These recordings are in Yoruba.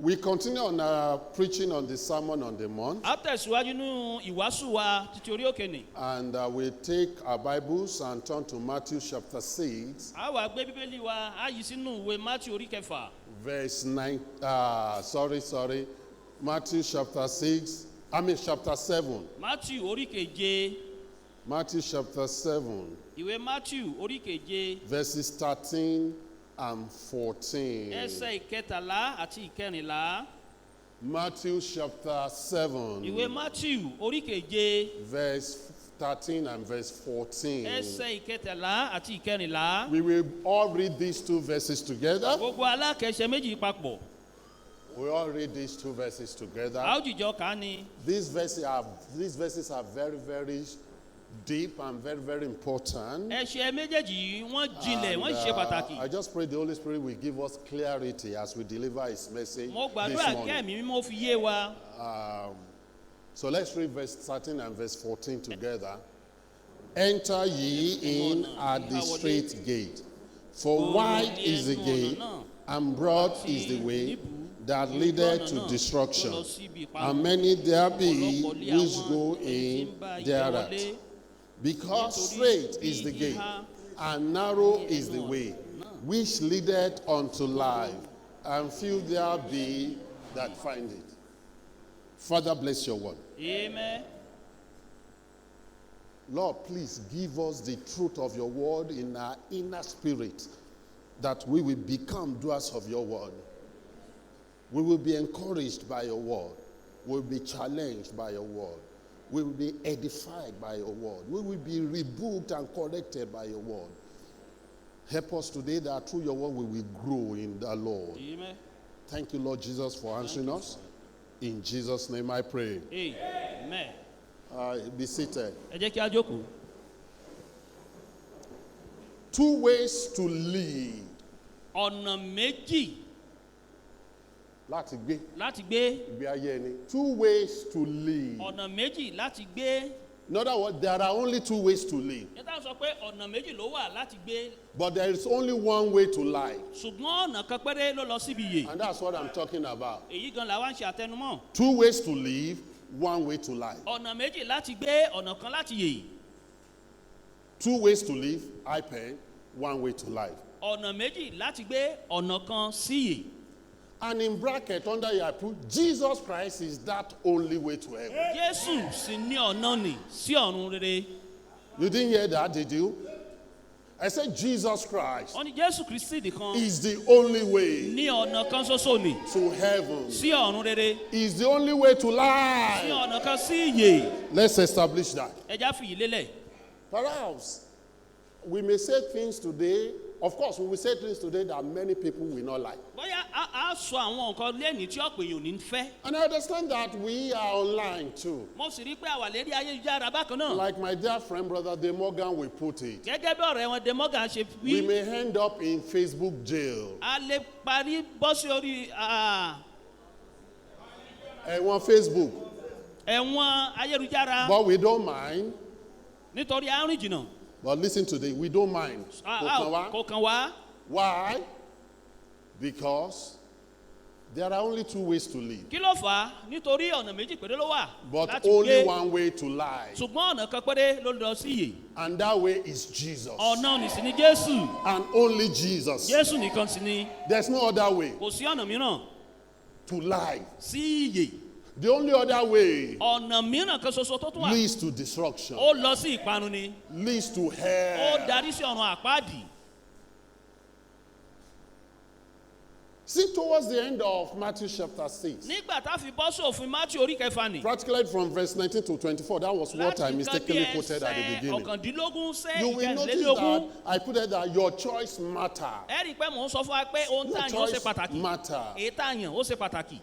We continue on preaching on the Sermon on the Mount. And we take our Bibles and turn to Matthew chapter 6. Verse 9. Matthew chapter 6. Chapter 7. Matthew chapter 7. Verses 13 and 14. Matthew chapter 7. Verse 13 and verse 14. We will all read these two verses together. We all read these two verses together. These verses are very, very deep and very, very important. I just pray the Holy Spirit will give us clarity as we deliver His message this morning. So let's read verse 13 and verse 14 together. Enter ye in at the straight gate, for wide is the gate, and broad is the way that leadeth to destruction, and many there be which go in thereat. Because straight is the gate, and narrow is the way, which leadeth unto life, and few there be that find it. Father, bless your word. Amen. Lord, please give us the truth of your word in our inner spirit, that we will become doers of your word. We will be encouraged by your word. We will be challenged by your word. We will be edified by your word. We will be rebuked and corrected by your word. Help us today that through your word we will grow in the Lord. Amen. Thank you, Lord Jesus, for answering us. In Jesus' name I pray. Amen. Be seated. 2 ways to lead. Ọ̀nà méjì Láti gbé. láti gbé. Ìgbé ayé ẹni. 2 ways to lead. Ọ̀nà méjì láti gbé. In other words, there are only 2 ways to live. Nígbà sọ pé ọ̀nà méjì ló wà láti gbé. But there is only one way to life. Ṣùgbọ́n ọ̀nà kan péré ló lọ síbi ìyè. And that's what I'm talking about. Èyí gan la wá ń ṣe àtẹnumọ́. 2 ways to live, 1 way to life. Ọ̀nà méjì láti gbé, ọ̀nà kan láti yè. 2 ways to live, I pen, 1 way to life. Ọ̀nà méjì láti gbé, ọ̀nà kan sí yè. And in bracket under here I put Jesus Christ is that only way to heaven. Jésù sì ní ọ̀nà nì sí ọ̀run rere. You didn't hear that, did you? I said Jesus Christ Wọ́n ní Jésù Kristi nìkan is the only way ní ọ̀nà kan ṣoṣo nì to heaven. sí ọ̀run rere. Is the only way to Sí life. ọ̀nà kan sí ìyè. Let's establish that. Ẹja fìyí lélẹ̀. Perhaps we may say things today. Of course, we will say things today that many people will not like. Bóyá a sọ àwọn nǹkan lẹ́nìí tí ọ̀pọ̀ èèyàn ò ní fẹ́. And I understand that we are online too. Mo sì rí pé àwa lérí ayélujára bákan náà. Like my dear friend, Brother De Morgan will put it. Gẹ́gẹ́ bí ọ̀rẹ́ wọn De Morgan ṣe We wí. may end up in Facebook jail. A lè parí bọ́ sí orí Ẹ̀wọ̀n Facebook. ẹ̀wọ̀n ayélujára But we don't mind. nítorí àrùn jìnnà. But listen today, we don't mind. Kò kàn wá. Why? Because there are only 2 ways to live. Kí ló fà á? Nítorí ọ̀nà méjì péré ló wà But láti only gbé. 1 way to life. Ṣùgbọ́n ọ̀nà kan péré ló lọ sí ìyè. And that way is Jesus. Ọ̀nà òní sì ni Jésù. And only Jesus. Jésù nìkan sì ni. There's no other way Kò sí ọ̀nà mìíràn to life. sí ìyè. The only other way Ọ̀nà mìíràn kan ṣoṣo tó tún wà. leads to destruction, Ó lọ sí ìparun ni. leads to Ó hell. darí sí ọ̀run àpáàdì. See, towards the end of Matthew chapter 6, Nígbà tá a fi bọ́ sófin Mátíù orí kẹfà ni. practically from verse 19 to 24, that was what I Láti mistakenly nǹkan bí quoted at the ẹsẹ̀ beginning. ọ̀kàndínlógún You sí will notice ìkẹrìnlélógún. that I put it that your choice matter. Ẹ rí i pé mò ń sọ fún wa pé ohun Your tá a yàn ó ṣe choice pàtàkì. matter. Èyí tá a yàn ó ṣe pàtàkì.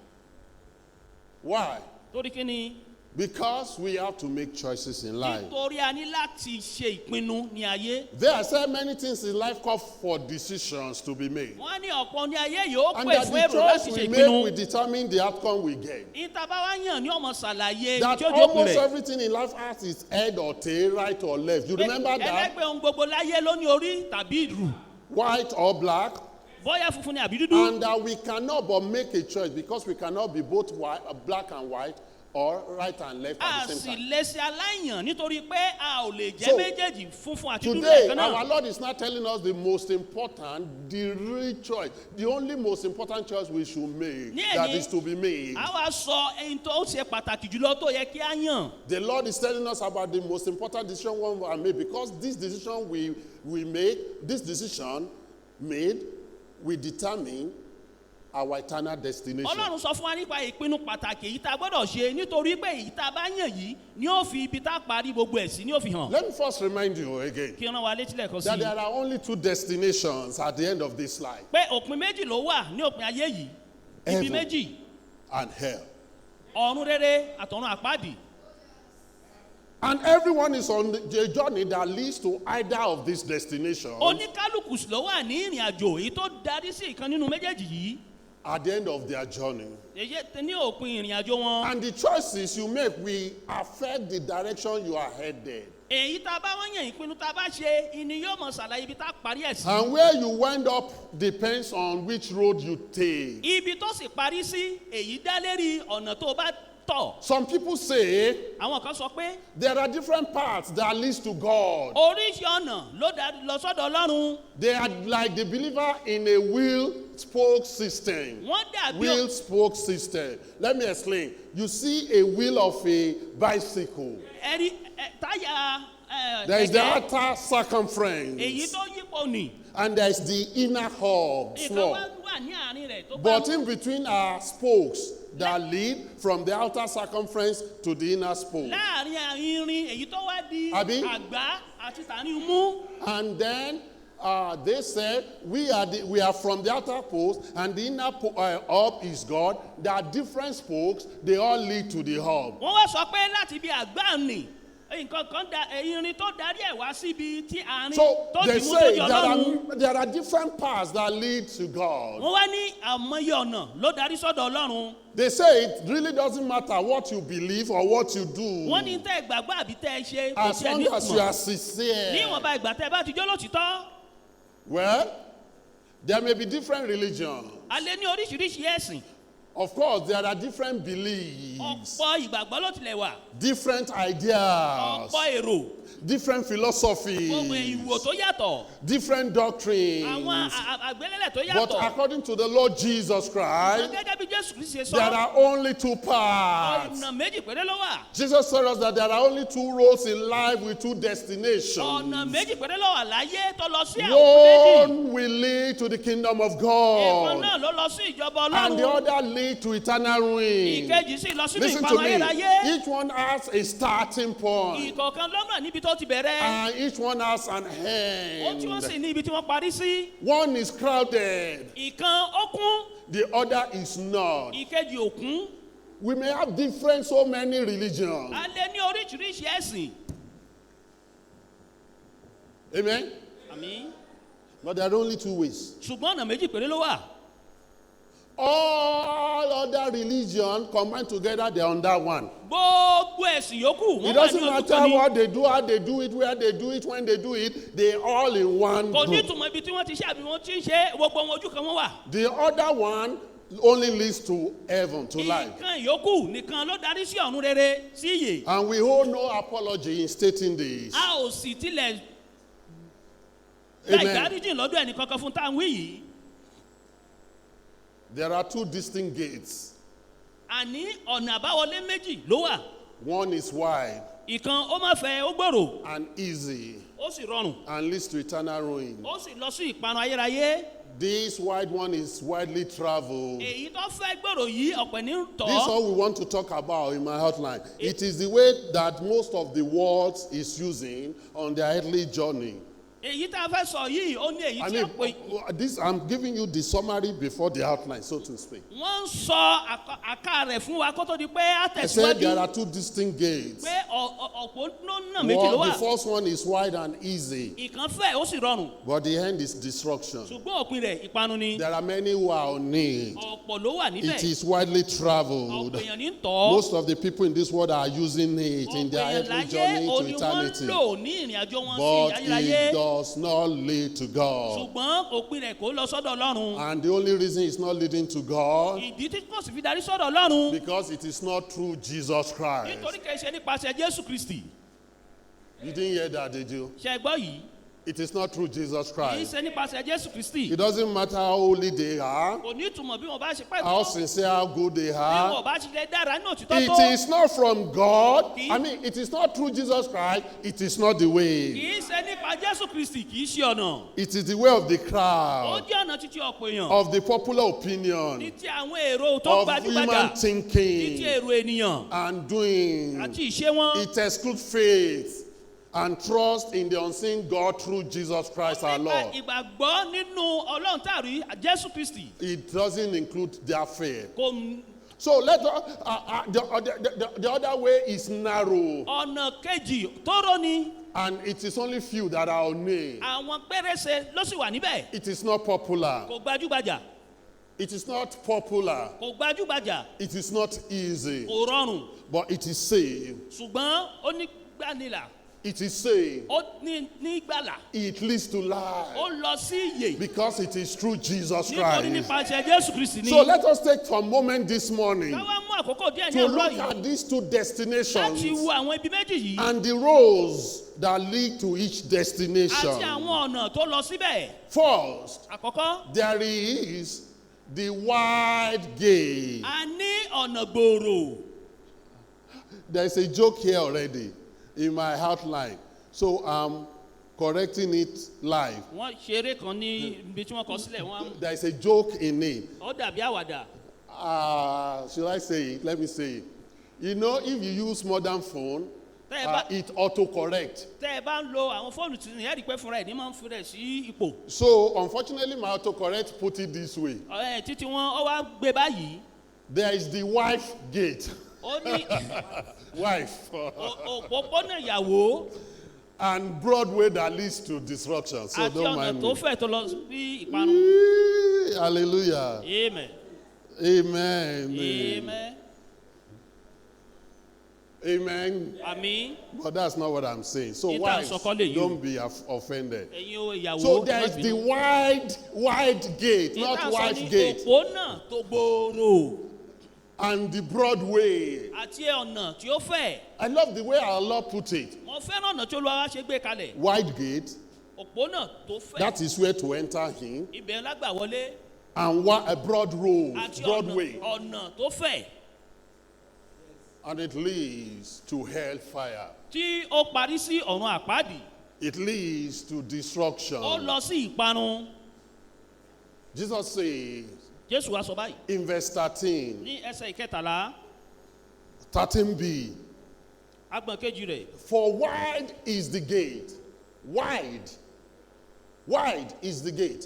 Why? Torí kí ni? Because we have to make choices in life. Nítorí a ní láti ṣe ìpinnu ní ayé. There are so many things in life call for decisions to be made. Wọ́n ní ọ̀pọ̀ ní ayé yóò And pè that fún the èrò choice láti ṣe we ìpinnu. make will determine the outcome we get. Ìta bá wá yàn ní ọmọ ṣàlàyé That tí ó jókòó almost rẹ̀. everything in life has its head or tail, right or left. You remember that? Ẹlẹ́gbẹ́ ohun gbogbo láyé ló ní orí tàbí ìrù. White or black, bóyá funfun ni àbí dúdú. And that we cannot but make a choice because we cannot be both white, black and white or right and left at a the sì same time. lè ṣe aláìyàn nítorí pé a ò lè jẹ́ So, méjèèjì funfun àti dúdú Today, lẹ́ẹ̀kan our náà. Lord is not telling us the most important, the real choice, the only most important choice we should make, Ní that ẹ̀ní, is to be made. a wá sọ ẹyin tó ṣe pàtàkì jùlọ tó yẹ kí a yàn. The Lord is telling us about the most important decision one will make because this decision we make, this decision made, will determine our eternal destination. Ọlọ́run sọ fún wa nípa ìpinnu pàtàkì èyí tá a gbọ́dọ̀ ṣe nítorí pé èyí tá a bá yàn yìí ni ó fi ibi tá a parí gbogbo ẹ̀ sí ni ó fi hàn. Let me first remind you again Kí rán wa létí lẹ́ẹ̀kan sí that i. there are only two destinations at the end of this life, Pé òpin méjì ló wà ní òpin ayé yìí. Ibi Heaven. méjì, and hell. ọ̀run rere àtọ̀run àpáàdì. And everyone is on the journey that leads to either of these destinations Oníkálukú ló wà ní ìrìn àjò èyí tó darí sí ìkan nínú méjèèjì yìí. at the end of their journey. Èyí ní òpin ìrìn àjò wọn. And the choices you make will affect the direction you are headed. Èyí tá a bá wọ́n yàn ìpinnu tá a bá ṣe ìní yóò mọ̀ ṣàlàyé ibi tá a parí ẹ̀ sí. And where you wind up depends on which road you take. Ibi tó sì parí sí èyí dá lérí ọ̀nà tó bá tọ̀. Some people say Àwọn kan sọ pé there are different paths that leads to God. oríṣi ọ̀nà ló darí lọ sọ́dọ̀ Ọlọ́run. They are like the believer in a wheel spoke system. Wọ́n dàbí Wheel spoke system. Let me explain. You see a wheel of a bicycle. ẹ̀rí táyà There is the kẹ̀kẹ́ outer èyí circumference. tó yípo nì. And there is the inner hub. Ìkan Small. wá wà ní àárín rẹ̀ tó bá But mú. in between are spokes that lead from the outer circumference to the inner spoke. Láàárín irin èyí tó wá di Àbí? àgbá àti tàní mú. And then they said, we are from the outer post, and the inner hub is God. There are different spokes, they all lead to the hub. Wọ́n wá sọ pé láti ibi àgbá nì nǹkan kan da irin tó darí ẹ̀ wá síbi tí àárín So tó they dì mú tó say di Ọlọ́run. there are different paths that lead to God. Wọ́n wá ní àmọye ọ̀nà ló darí sọ́dọ̀ Ọlọ́run. They say it really doesn't matter what you believe or what you do, Wọ́n ní tẹ́ ìgbàgbọ́ àbí tẹ́ ẹ ṣe kò as tiẹ̀ long ní as you ìtumọ̀. are Ní sincere. ìwọ̀nba ìgbà tẹ́ ẹ bá ti jó lótìtọ́. Well, there may be different religions. A lè ní oríṣiríṣi ẹ̀sìn. Of course, there are different beliefs, Ọ̀pọ̀ ìgbàgbọ́ ló tilẹ̀ wà. different ideas, Ọ̀pọ̀ èrò. different Gbogbo philosophies, ìwò tó yàtọ̀. different doctrines. Àwọn àgbélẹ̀lẹ̀ tó But yàtọ̀. according to the Lord Jesus Christ, Gẹ́gẹ́ bí Jésù Kristi ṣe there sọ. are only two paths. Ọ̀nà méjì péré ló wà. Jesus told us that there are only two roads in life with two destinations. Ọ̀nà méjì péré ló wà láyé tó lọ sí àwọn méjì. One will lead to the kingdom of Ìkan God, náà ló lọ sí ìjọba and the Ọlọ́run. other lead to eternal ruin. Ìkejì sì lọ sínú Listen to ìparun me. ayérayé. Each one has a starting point, Ìkọ̀ọ̀kan lọ́nà níbi tó ti bẹ̀rẹ̀. and each one has an Ó tí wọ́n sì end. ní ibi tí wọ́n parí sí. One is crowded, Ìkan ó kún, the other is not. ìkejì ò kún. We may have different, so many religions. A lè ní oríṣiríṣi ẹ̀sìn. Amen? Àmín. But there are only two ways. Ṣùgbọ́n ọ̀nà méjì péré ló wà. All other religions combined together, they're on that one. Gbogbo ẹ̀sìn yòókù It wọ́n wà ní doesn't ojú matter kan ní. what they do, how they do it, where they do it, when they do it, they all in one Kò ní group. ìtumọ̀ ibi tí wọ́n ti ṣe àbí wọ́n ti ń ṣe gbogbo wọn ojú kan wọ́n wà. The other one only leads to heaven, to life. Ìkan yòókù nìkan ló darí sí ọ̀run rere sí ìyè. And we hold no apology in stating this. A ò sì tilẹ̀ gba Amen. ìdáríjì lọ́dọ̀ ẹnì kankan fún táwọn yìí. There are two distinct gates. Àní ọ̀nà àbáwọlé méjì ló wà. One is wide Ìkan ó má fẹ́ ó gbòòrò and easy ó sì rọrùn and leads to eternal ruin. ó sì lọ sí ìparun ayérayé. This wide one is widely traveled. Èyí tó fẹ́ gbòòrò yìí ọ̀pẹ̀ ní tọ́. This is all we want to talk about in my outline. It is the way that most of the world is using on their earthly journey. Èyí tá a fẹ́ sọ yìí ó ní èyí I tí ọ̀pẹ̀ mean, this I'm giving you the summary before the outline, so to speak. wọ́n ń sọ àká rẹ̀ fún wa kó tó di pé á I said there tẹ̀síwájú are two distinct gates. pé ọ̀pọ̀ náà méjì ló One, wà. the first one is wide and easy, Ìkan fẹ́ ó sì rọrùn but the end is destruction. ṣùgbọ́n òpin rẹ̀ ìparun ni. There are many who are on it. Ọ̀pọ̀ ló wà It níbẹ̀. is widely traveled. Ọ̀pọ̀ èèyàn ní ń tọ́. Most of the people in this world are using it in Ọ̀pọ̀ their èèyàn earthly láyé journey to òní wọ́n ń eternity. lò ní ìrìn àjò wọn sí But ayérayé. it does not lead to God. ṣùgbọ́n òpin rẹ̀ kò lọ sọ́dọ̀ ọlọ́run. And the only reason it's not leading to God, ìdí tí kò sì fi darí sọ́dọ̀ ọlọ́run. because it is not through Jesus Christ. nítorí kìí ṣe nípasẹ̀ Jésù Kristi. You didn't hear that, did you? ṣe gbọ́ yìí. It is not through Jesus kìí Christ. ṣe nípasẹ̀ Jésù Kristi. It doesn't matter how holy they are, kò ní ìtumọ̀ bí wọ́n bá ṣe pẹ́ how tó. sincere, how good they bí are. wọ́n bá ṣe lè dára ní òtítọ́ It tó. is not from God. I mean, it is not through Jesus Christ. It is not the way. kìí ṣe nípa Jésù Kristi kìí ṣe ọ̀nà. It is the way of the ó crowd, jẹ́ ọ̀nà títí ọ̀pọ̀ èèyàn. of the popular opinion, ní ti àwọn èrò tó of gbajúgbajà. human ní ti thinking èrò ènìyàn. and doing. àti ìṣe wọn. It excludes faith and trust in the unseen God through Jesus Christ our nípa Lord. ìgbàgbọ́ nínú Ọlọ́run tàrí Jésù Kristi. It doesn't include their faith. kò So let us, the other way is narrow, ọ̀nà kejì tóró ni. and it is only few that are on name. àwọn pérése ló sì wà níbẹ̀. It is not popular. kò gbajúgbajà. It is not popular. kò gbajúgbajà. It is not easy. kò rọrùn. But it is saved. ṣùgbọ́n ó ní gbanilà. It is saved. ó ní gbàlà. It leads to life. ó lọ sí ìyè. Because it is through Jesus nítorí Christ. nípasẹ̀ Jésù Kristi ni. So let us take some moment this morning káwá mú àkókò díẹ̀ ní to ọ̀rọ̀ look yìí. at these two láti destinations wo àwọn ibi méjì yìí. and the roads that lead to each destination. àti àwọn ọ̀nà tó lọ síbẹ̀. First, àkọ́kọ́. there is the wide gate. a ní ọ̀nà gbòòrò. There is a joke here already in my outline. So I'm correcting it live. wọ́n ṣeré kan ní ibi tí wọ́n kọ sílẹ̀ wọ́n. There is a joke in it. ó dàbí àwàdà. Should I say it? Let me say it. You know, if you use modern phone, tẹ́ ẹ bá it autocorrect. tẹ́ ẹ bá ń lo àwọn fóònù tuntun yẹn rí i pé fúnra ẹ̀ ní máa ń fi rẹ̀ sí ipò. So unfortunately, my autocorrect put it this way. títí wọn ó wá gbé báyìí. There is the wife gate. ó ní Wife. òpópónà ìyàwó And Broadway that leads to disruption. So àti don't ọ̀nà mind tó me. fẹ̀ tó lọ sí ìparun. Hallelujah. amen. Amen. amen. Amen. àmín. But that's not what I'm saying. So Ìta wives, àsọkọ́lé yìí. don't be offended. ẹ̀yin ìyàwó. So there is the wide gate, not wide gate, òpópónà tó gbòòrò and the broad way. àti ọ̀nà tí ó fẹ̀. I love the way our Lord put it. mo fẹ́ràn ọ̀nà tí Olúwa ṣe gbé kalẹ̀. Wide gate, òpópónà tó fẹ̀. that is where to enter in, ibẹ̀ lágbà wọlé. and a broad road, àti Broadway, ọ̀nà tó fẹ̀. and it leads to hellfire. tí ó parí sí ọ̀run àpáàdì. It leads to destruction. ó lọ sí ìparun. Jesus says Jésù wá sọ báyìí. in verse 13, ní ẹsẹ̀ ìkẹtàlá 13b, agbọ̀n kejì rẹ̀. for wide is the gate, wide is the gate,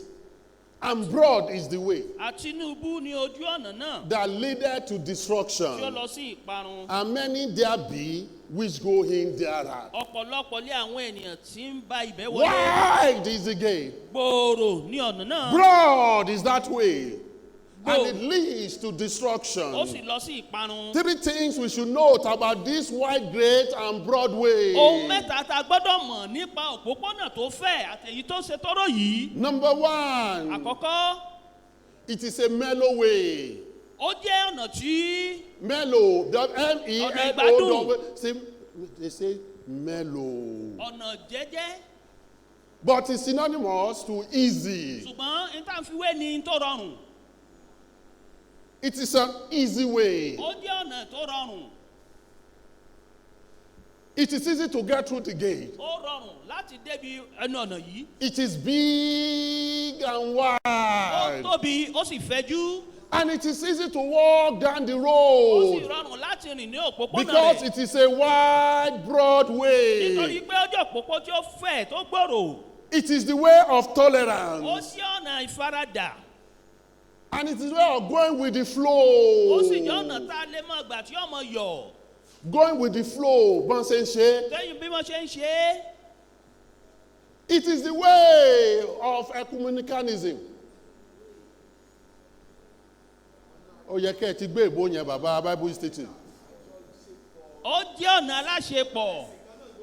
and broad is the way àtinúbú ni ojú ọ̀nà náà that leadeth to tí ó destruction, lọ sí ìparun. and many there be which go in thereat. ọ̀pọ̀lọpọ̀ lé àwọn ènìyàn tí ń bá ibẹ̀ wọlé. Wide is the gate, gbòòrò ní ọ̀nà náà. broad is that way, and Bro. it leads to destruction. ó sì lọ sí ìparun. Three things we should note about this wide gate and broad way. ohun mẹ́ta tá a gbọ́dọ̀ mọ̀ nípa òpópónà tó fẹ̀ àtẹ̀yí tó ṣe tọ́rọ̀ yìí. Number one, àkọ́kọ́ it is a mellow way. ó jẹ́ ọ̀nà tí Mellow, Ọ̀nà M-E-L-O-W. They say mellow. ọ̀nà jẹ́jẹ́ But it's synonymous to easy. ṣùgbọ́n ìtànfiwé ni tó rọrùn. It is an easy way. ó jẹ́ ọ̀nà tó rọrùn. It is easy to get through the gate. ó rọrùn láti débi ẹnu ọ̀nà yìí. It is big and ó wide. tóbi ó sì fẹ̀jú. And it is easy to walk down the ó sì road rọrùn láti rìn ní òpópónà because rẹ̀. it is a wide, broad nítorí way. pé ó jẹ́ òpópó tí ó fẹ̀ tó gbòòrò. It is the way of ó tolerance. sí ọ̀nà ìfaradà. And it is the way of going with the ó sì flow. jẹ́ ọ̀nà tá a lè mọ ìgbà tí ọmọ yọ̀. Going with the flow. Bọ́n ṣe ń ṣe. lẹ́yìn bí wọ́n ṣe ń ṣe é. It is the way of ecumenicanism. Ó yẹ kẹ́ ẹ ti gbé ìbò yẹn bàbá Bible Institute. ó jẹ́ ọ̀nà aláṣepọ̀.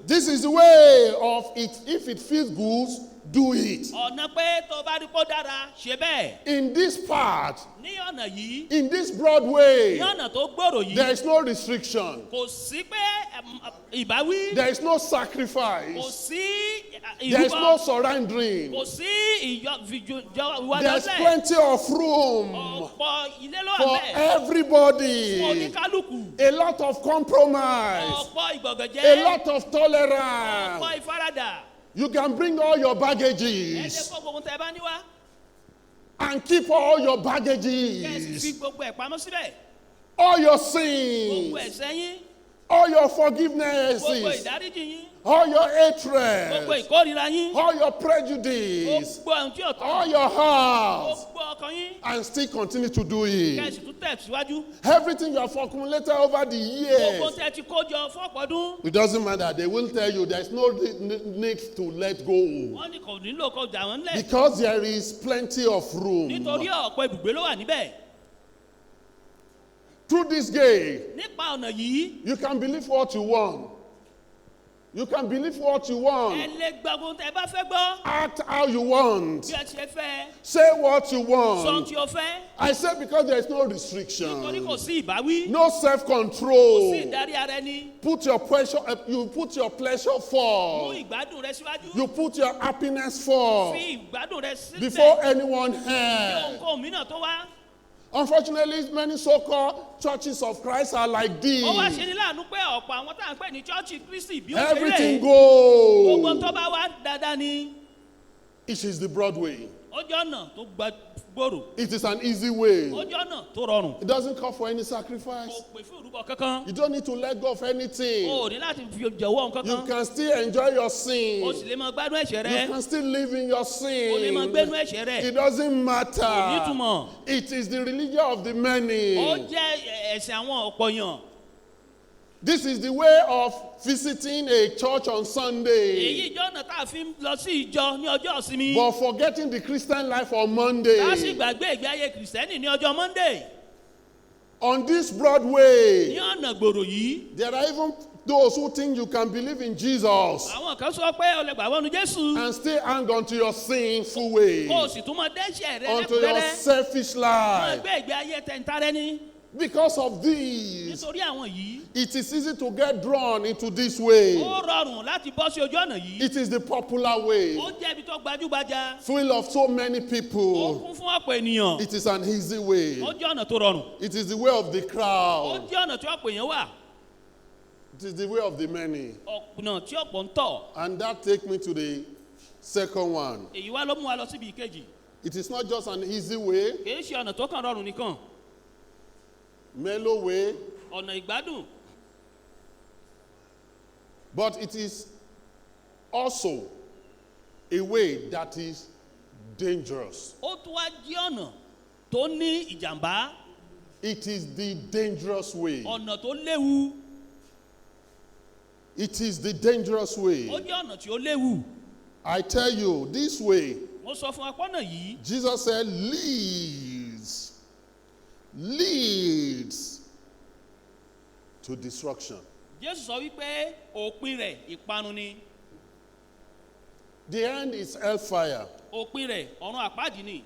This is the way of it. If it feels good, do it. ọ̀nà pé tó bá rí kó dára ṣe bẹ́ẹ̀. In this part, ní ọ̀nà yìí, in this broad way, ní ọ̀nà tó gbòòrò yìí, there is no restriction. kò sí pé ìbáwí, There is no kò sacrifice. sí There is no ìrúbọ, surrendering. kò sí ìwà There's lọ́sẹ̀. plenty of room ọ̀pọ̀ ilé ló wà for bẹ́ẹ̀. everybody. fún oníkálukú. A lot of compromise. ọ̀pọ̀ ìgbọ̀ngànjẹ́. A lot of tolerance. ọ̀pọ̀ ìfaradà. You can bring all your ẹ lè baggages kó gbogbo tẹ bá ní wá. and keep all your kẹ́sì fi baggages, gbogbo ẹ̀ pamọ́ síbẹ̀. all your gbogbo sins, ẹ̀ṣẹ̀ yín. all your gbogbo forgivenesses, ìdáríjì yín. all your gbogbo hatred, ìkórìíra yín. all your prejudice, gbogbo ohun tí ò tọ́. all your heart, gbogbo ọkàn yín. and still continue to do it. kẹ́sì tún tẹ̀ síwájú. Everything you have accumulated over the gbogbo years, tẹ ti kó jọ fọ́pọ̀dún. it doesn't matter. They will tell you there's no need to let go wọ́n ní kò nílò kó jà wọ́n lẹ̀. because there is plenty of room. nítorí ọ̀pọ̀ ibùgbé ló wà níbẹ̀. Through this gate, nípa ọ̀nà yìí, you can believe what you want. You can believe what you ẹ want. lè gba ohun tẹ bá fẹ́ gbọ́. Act how you want. bí ẹ ṣe fẹ́. Say what you sọ ohun want. tí o fẹ́. I say because there is no nítorí restriction, kò sí ìbáwí. no kò sí self-control. ìdarí ara ẹni. Put your pleasure. You put your pleasure mú forth. ìgbádùn rẹ síwájú. You put your happiness forth fi ìgbádùn rẹ sílẹ̀. before anyone kí else. ohunkóhun mìíràn tó wá. Unfortunately, many so-called churches of Christ are like this. ó wá ṣe ní láàánú pé ọ̀pọ̀ àwọn tá à ń pè ní chọ́ọ̀chì Kristi bí ó ṣe Everything rè. gbogbo goes. tó bá wá dáadáa ni. It is the broad way. ó jẹ́ ọ̀nà tó gbòòrò. It is an easy way. ó jẹ́ ọ̀nà tó rọrùn. It doesn't call for any kò sacrifice. pè fún ìrúbọ kankan. You don't need to let go of anything. o ò ní láti fi jọ̀wọ́ nǹkan You kan. can still enjoy your o sin. sì lè máa gbádùn ẹ̀ṣẹ̀ You rẹ. can still live in your o lè máa sin. gbénú ẹ̀ṣẹ̀ rẹ. It doesn't matter. nítumọ̀. It is the religion of the many. ó jẹ́ ẹ̀sìn àwọn ọ̀pọ̀ èèyàn. This is the way of visiting a church on èyí Sunday, ìjọ ọ̀nà tá a fi ń lọ sí ìjọ ní ọjọ́ ìsinmi. but forgetting the Christian life on tá a sì Monday. gbàgbé ìgbé ayé kìrìsìtẹ́nì ní ọjọ́ Monday. On this broad way, ní ọ̀nà gbòòrò yìí. there are even those who think you can believe in Jesus àwọn kan sọ pé o lè gbàgbọ́ nu Jésù. and still hang on to your sinful way, kó o sì tún máa dẹ́ṣẹ̀ rẹ onto your lẹ́kùnrẹ́rẹ́. selfish máa life. gbé ìgbé ayé tẹ̀ntàrẹ́ni. Because of this, nítorí àwọn yìí. it is easy to get drawn into this way. ó rọrùn láti bọ́ sí ojú ọ̀nà yìí. It is the popular way, ó jẹ́ ibi tó gbajúgbajà. full of so many ó people. kún fún ọ̀pọ̀ ènìyàn. It is an easy way. ó jẹ́ ọ̀nà tó rọrùn. It is the way of the ó crowd. jẹ́ ọ̀nà tí ọ̀pọ̀ èèyàn wà. It is the way of the many. ọ̀nà tí ọ̀pọ̀ ń tọ̀. And that takes me to the second one. èyí wá ló mú wa lọ síbi ìkejì. It is not just an easy way, kìí ṣe ọ̀nà tó kàn rọrùn nìkan. mellow way, ọ̀nà ìgbádùn. but it is also a way that is dangerous. ó tún wá jẹ́ ọ̀nà tó ní ìjàmbá. It is the dangerous way. ọ̀nà tó léwu. It is the dangerous ó way. jẹ́ ọ̀nà tí ó léwu. I tell you, this way, mo sọ fún apọ́nà yìí. Jesus said, leads to destruction. Jésù sọ wípé òpin rẹ̀ ìparun ni. The end is hellfire. òpin rẹ̀ ọ̀run àpáàdì ni.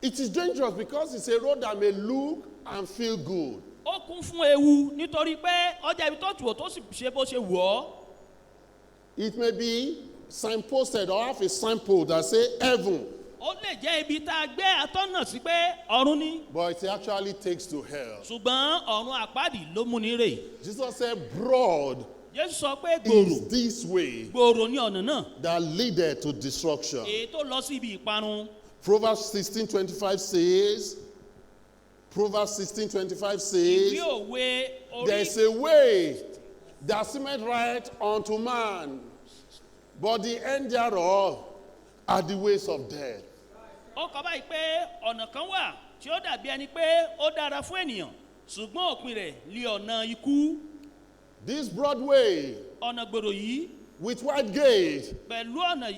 It is dangerous because it's a road that may look and feel good. ó kún fún ewu nítorí pé ọjà ibi tó tù ó tó sì ṣe bó ṣe wù ọ́. It may be signposted or have a signpost that say heaven, ó lè jẹ́ ibi tá a gbé atọ́nà sí pé ọ̀run ni. but it actually takes to hell. ṣùgbọ́n ọ̀run àpáàdì ló mú ní rè. Jesus said, broad Jésù sọ pé gbòòrò is this way gbòòrò ní ọ̀nà náà. that leadeth to destruction. èyí tó lọ sí ibi ìparun. Proverbs 16:25 says, Proverbs 16:25 ìwé says, òwe there orí is a way that seemeth right unto man, but the end thereof are the ways of death. ó kọ báyìí pé ọ̀nà kan wà tí ó dàbí ẹni pé ó dára fún ènìyàn ṣùgbọ́n òpin rẹ̀ lé ọ̀nà ikú. This broad way ọ̀nà gbòòrò yìí with wide gate pẹ̀lú ọ̀nà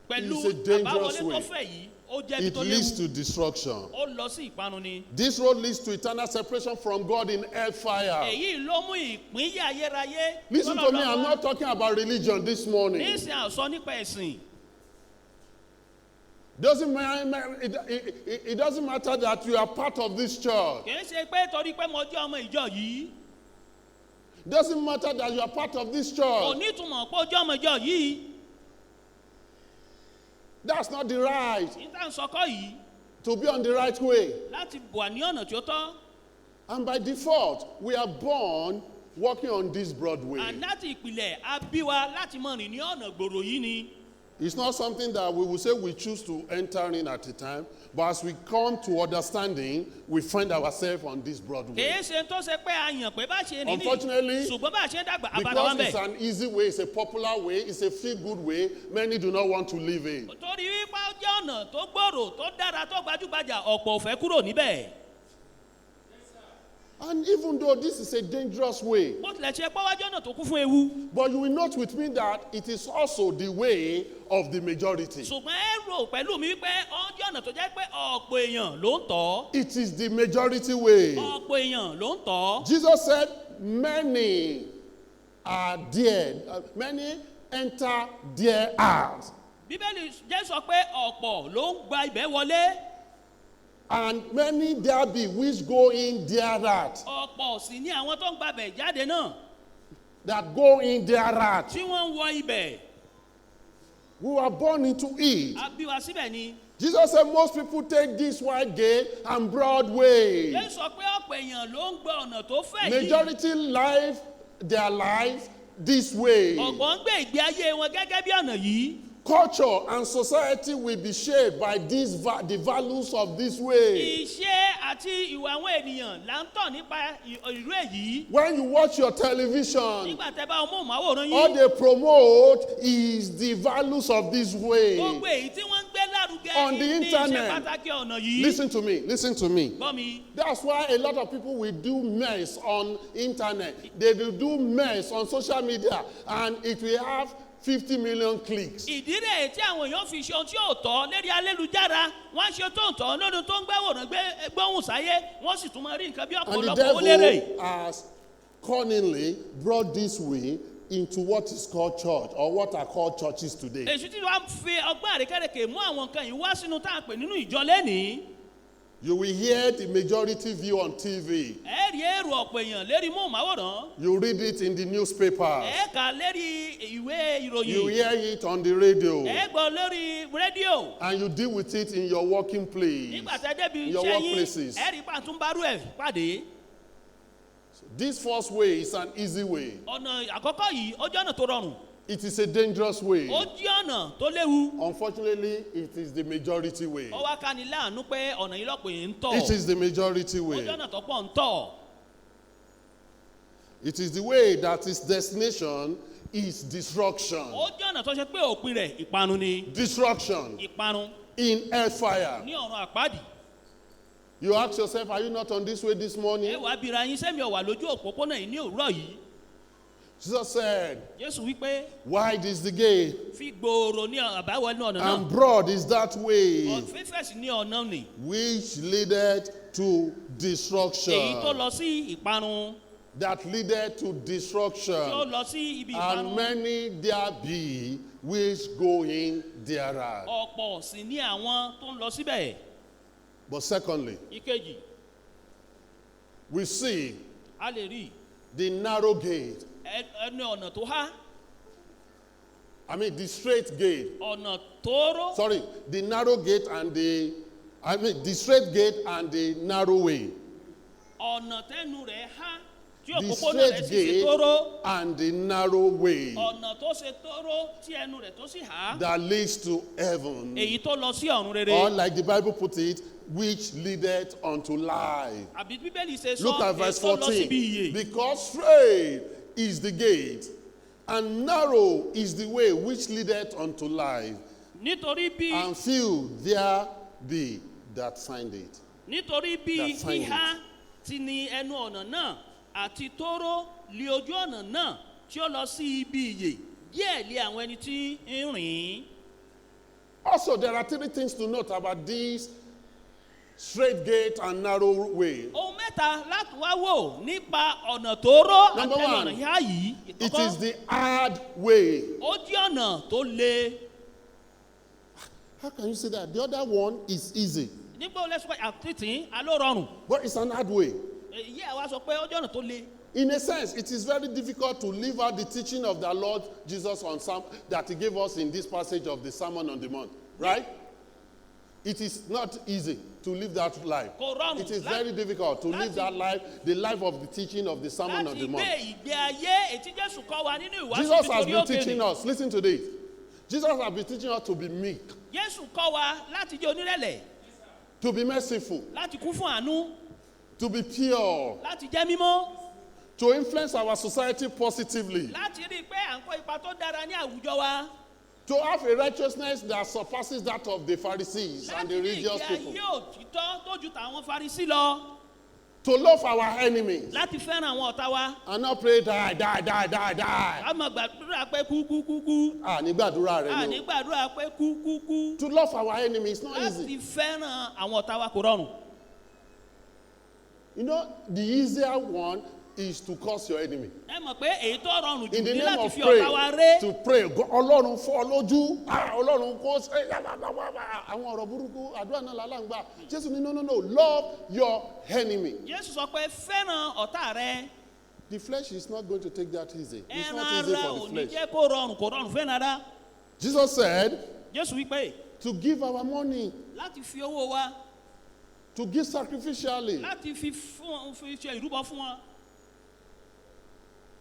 pẹ̀lú It's a dangerous àbáwọlé tó way. fẹ̀ yìí ó jẹ́ ibi It tó leads léwu to destruction. ó lọ sí ìparun ni. This road leads to eternal separation from God in hellfire. èyí ló mú ìpínyà ayérayé. Listen to me, I'm not talking about religion this morning. nísìnyí àsọ nípa ẹ̀sìn. It doesn't matter that you are part of this church. kì í ṣe pé torí pé mo jẹ́ ọmọ ìjọ yìí. It doesn't matter that you are part of this kò church. ní ìtumọ̀ pé ó jẹ́ ọmọ ìjọ yìí. That's not the right. níta ń sọkọ́ yìí To be on the right way. láti wà ní ọ̀nà tí ó tọ́. And by default, we are born walking on this broad way. láti ìpìlẹ̀ a bí wa láti mọ̀ rìn ní ọ̀nà gbòòrò yìí ni. It's not something that we will say we choose to enter in at a time, but as we come to understanding, we find ourselves on this broad way. kìí ṣe tó ṣe pé a yàn pé bá ṣe rìn ní. Unfortunately, ṣùgbọ́n bá ṣe dàgbà abàdà because wọn it's bẹ̀. an easy way, it's a popular way, it's a feel-good way, many do not want to live in. torí wípé ó jẹ́ ọ̀nà tó gbòòrò tó dára tó gbajúgbajà ọ̀pọ̀ ò fẹ́ kúrò níbẹ̀. And even though this is a dangerous way, bó tilẹ̀ ṣe pé wájú ọ̀nà tó kún fún ewu. but you will note with me that it is also the way of the majority. ṣùgbọ́n ẹ rò pẹ̀lú mi wípé ó jẹ́ ọ̀nà tó jẹ́ pé ọ̀pọ̀ èèyàn ló ń tọ̀. It is the majority way. ọ̀pọ̀ èèyàn ló ń tọ̀. Jesus said, many are there, many enter their house. bíbélì jẹ́ sọ pé ọ̀pọ̀ ló ń gba ibẹ̀ wọlé. And many there be which go in thereat. ọ̀pọ̀ sì ní àwọn tó ń gbabẹ̀ jáde náà. That go in thereat. tí wọ́n ń wọ ibẹ̀. We were born into it. a bí wa síbẹ̀ ni. Jesus said most people take this wide gate and broad way. jẹ́ sọ pé ọ̀pọ̀ èèyàn ló ń gba ọ̀nà tó fẹ̀ yìí. Majority live their life this way. ọ̀pọ̀ ń gbé ìgbé ayé wọn gẹ́gẹ́ bí ọ̀nà yìí. Culture and society will be shaped by the values of this way. ìṣe àti ìwà àwọn ènìyàn là ń tọ̀ nípa ìlú èyí. When you watch your television, nígbà tẹ́ bá móhùnmáwòrán all yín. they promote is the values of this way. gbogbo èyí tí wọ́n ń gbé lárugẹ On the ní internet. iṣẹ́ pàtàkì ọ̀nà yìí. Listen to me, listen to me. gbọ́ mi. That's why a lot of people will do mess on internet. They will do mess on social media and it will have 50 million clicks. ìdí rẹ̀ tí àwọn èèyàn fi ṣe ohun tí yóò tọ́ lérí ayélujára wọ́n ṣe tó ń tọ́ lórí tó ń gbẹ́wòrán gbóhùn sáyé wọ́n sì tún máa rí nǹkan bí And the ọ̀pọ̀lọpọ̀ ó lérè. devil has cunningly brought this way into what is called church or what are called churches today. èṣù tí wọ́n fi ọgbọ́n àrékèrèké mú àwọn nǹkan yìí wá sínú tá à ń pè nínú ìjọ lẹ́nìí. You will hear the majority view on TV. ẹ rí èrò ọ̀pọ̀ èèyàn lérí móhùnmáwòrán. You read it in the newspapers. ẹ kà lérí ìwé You ìròyìn. hear it on the radio. ẹ gbọ́ lórí rédíò. And you deal with it in your working place. nígbà tẹ́ débi Your iṣẹ́ yín workplaces. ẹ rí pàtúmbárù ẹ̀ pàdé. This first way is an easy way. ọ̀nà àkọ́kọ́ yìí ó jẹ́ ọ̀nà tó rọrùn. It is a dangerous way. ó jẹ́ ọ̀nà tó léwu. Unfortunately, it is the majority way. ó wá ká ní láàánú pé ọ̀nà yìí lọ́pọ̀ yìí ń tọ̀. It is the majority ó way. jẹ́ ọ̀nà tó pọ̀ ń tọ̀. It is the way that its destination is destruction. ó jẹ́ ọ̀nà tó ṣe pé òpin rẹ̀ ìparun ni. Destruction ìparun in hellfire. ní ọ̀run àpáàdì. You ask yourself, are you not on this way this ẹ morning? wàá bira yín sẹ́mi ọ̀wà lójú òpópónà yìí ní òwúrọ̀ yìí. Jesus said, Jésù wípé wide is the gate fi gbòòrò ní àbáwọlé ọ̀nà náà. and broad is that way fífẹ̀sì ní ọ̀nà nì. which leadeth to èyí tó destruction. lọ sí ìparun. That leadeth to tí ó destruction. lọ sí ibi And ìparun. many there be which go in thereat. ọ̀pọ̀ sì ní àwọn tó ń lọ síbẹ̀. But secondly, ìkejì we see a lè rí the narrow gate. ẹnu ọ̀nà tó há. I mean, the straight gate. ọ̀nà tóóró. Sorry, the narrow gate and the straight gate and the narrow way. ọ̀nà tẹ́nu rẹ̀ há tí The òpópónà rẹ̀ straight sì ṣe gate tóóró. and the narrow way ọ̀nà tó ṣe tóóró tí ẹnu rẹ̀ tó sì há. that leads to heaven. èyí tó lọ sí ọ̀run rere. Or like the Bible put it, which leadeth unto life. àbí bíbélì ṣe sọ Look at verse èyí tó lọ síbi 14. ìyè. Because straight is the gate, and narrow is the way which leadeth unto life, nítorí bí and few there be that find it. nítorí bí that find híhá ti ní ẹnu ọ̀nà náà àti tóóró lé ojú ọ̀nà náà tí ó lọ sí ibi ìyè díẹ̀ lé àwọn ẹni tí ń rìn. Also, there are 3 things to note about this straight gate and narrow way. ohun mẹ́ta láti wá wò nípa ọ̀nà tóóró àti Number ọ̀nà one, ìhà yìí. It is the hard way. Ó jẹ́ ọ̀nà tó le. How can you say that? The other one is easy, nígbà wo lẹ́sùn àtìtì aló rọrùn. but it's an hard way. èyí ẹ̀ wá sọ pé ó jẹ́ ọ̀nà tó le. In a sense, it is very difficult to live out the teaching of the Lord Jesus on Psalm that he gave us in this passage of the Sermon on the Mount, right? It is not easy to live that life. Kò rọrùn It is very difficult to live that life, the life of the teaching of the Sermon on the láti Mount. gbé ìgbé ayé ètí Jésù kọ́ wa nínú ìwàásù Jesus has nítorí been òkèèrè. teaching us, listen to this. Jesus has been teaching us to be meek, Jésù kọ́ wa láti jẹ́ onírẹ̀lẹ̀, to be merciful, láti kún fún àánú, to be pure, láti jẹ́ mímọ́, to influence our society positively, láti rí i pé à ń kó ipa tó dára ní àwùjọ wa, to have a righteousness that surpasses that of the Pharisees and láti the ní religious ìgbé people, ayé òtítọ́ tó ju tàwọn Farisí lọ, to love our enemies láti fẹ́ràn àwọn ọ̀tá wa. and not pray die, die, die, die, die. a máa gbàdúrà pé kú kú kú kú. Ní gbàdúrà rẹ a ni ní o. gbàdúrà pé kú kú kú. To love our enemies is not láti easy. fẹ́ràn àwọn ọ̀tá wa kò rọrùn. You know, the easier one is to curse your enemy. ẹ mọ̀ pé èyí tó rọrùn jù In the ní name láti of fi ọ̀tá wa ré. to pray, Ọlọ́run fọ́ ọ lójú, Ọlọ́run kó ṣe àwọn ọ̀rọ̀ burúkú, àdúrà náà lálàǹgbà. Jésù ní no, love your enemy. Jésù sọ pé fẹ́ràn ọ̀tá rẹ. The flesh is not going to take that easy. It's ẹran not easy ara for ò the ní flesh. jẹ́ kó rọrùn fẹ́ nara. Jesus said Jésù wípé to give our money, láti fi owó wa, to give sacrificially. láti fi ṣe ìrúbọ fún wọn.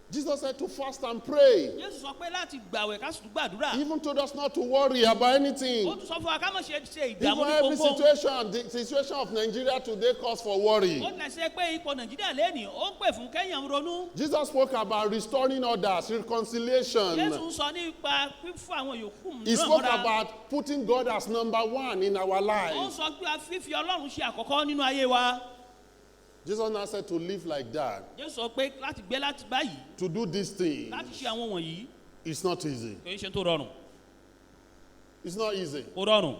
Jesus said to fast and pray. Jésù sọ pé láti gbàwẹ̀ ká sì tún gbàdúrà. He even told us not to worry about anything. ó tún sọ fún wa ká má ṣe ìdààmú Even ní every gbogbo. situation, the situation of Nigeria today calls for worry. ó tilẹ̀ ṣe pé ipò Nàìjíríà lẹ́nìí ó ń pè fún Kẹ́yàn ronú. Jesus spoke about restoring others, reconciliation. Jésù sọ nípa fífún àwọn yòókù He náà spoke mọ́ra. about putting God as number 1 in our ó lives. sọ pé a fífi Ọlọ́run ṣe àkọ́kọ́ nínú ayé wa. Jesus now said to live like that, Jésù sọ pé láti gbé láti báyìí to do these things. láti ṣe àwọn wọ̀nyí It's not easy. kì í ṣe tó rọrùn. It's not easy. ó rọrùn.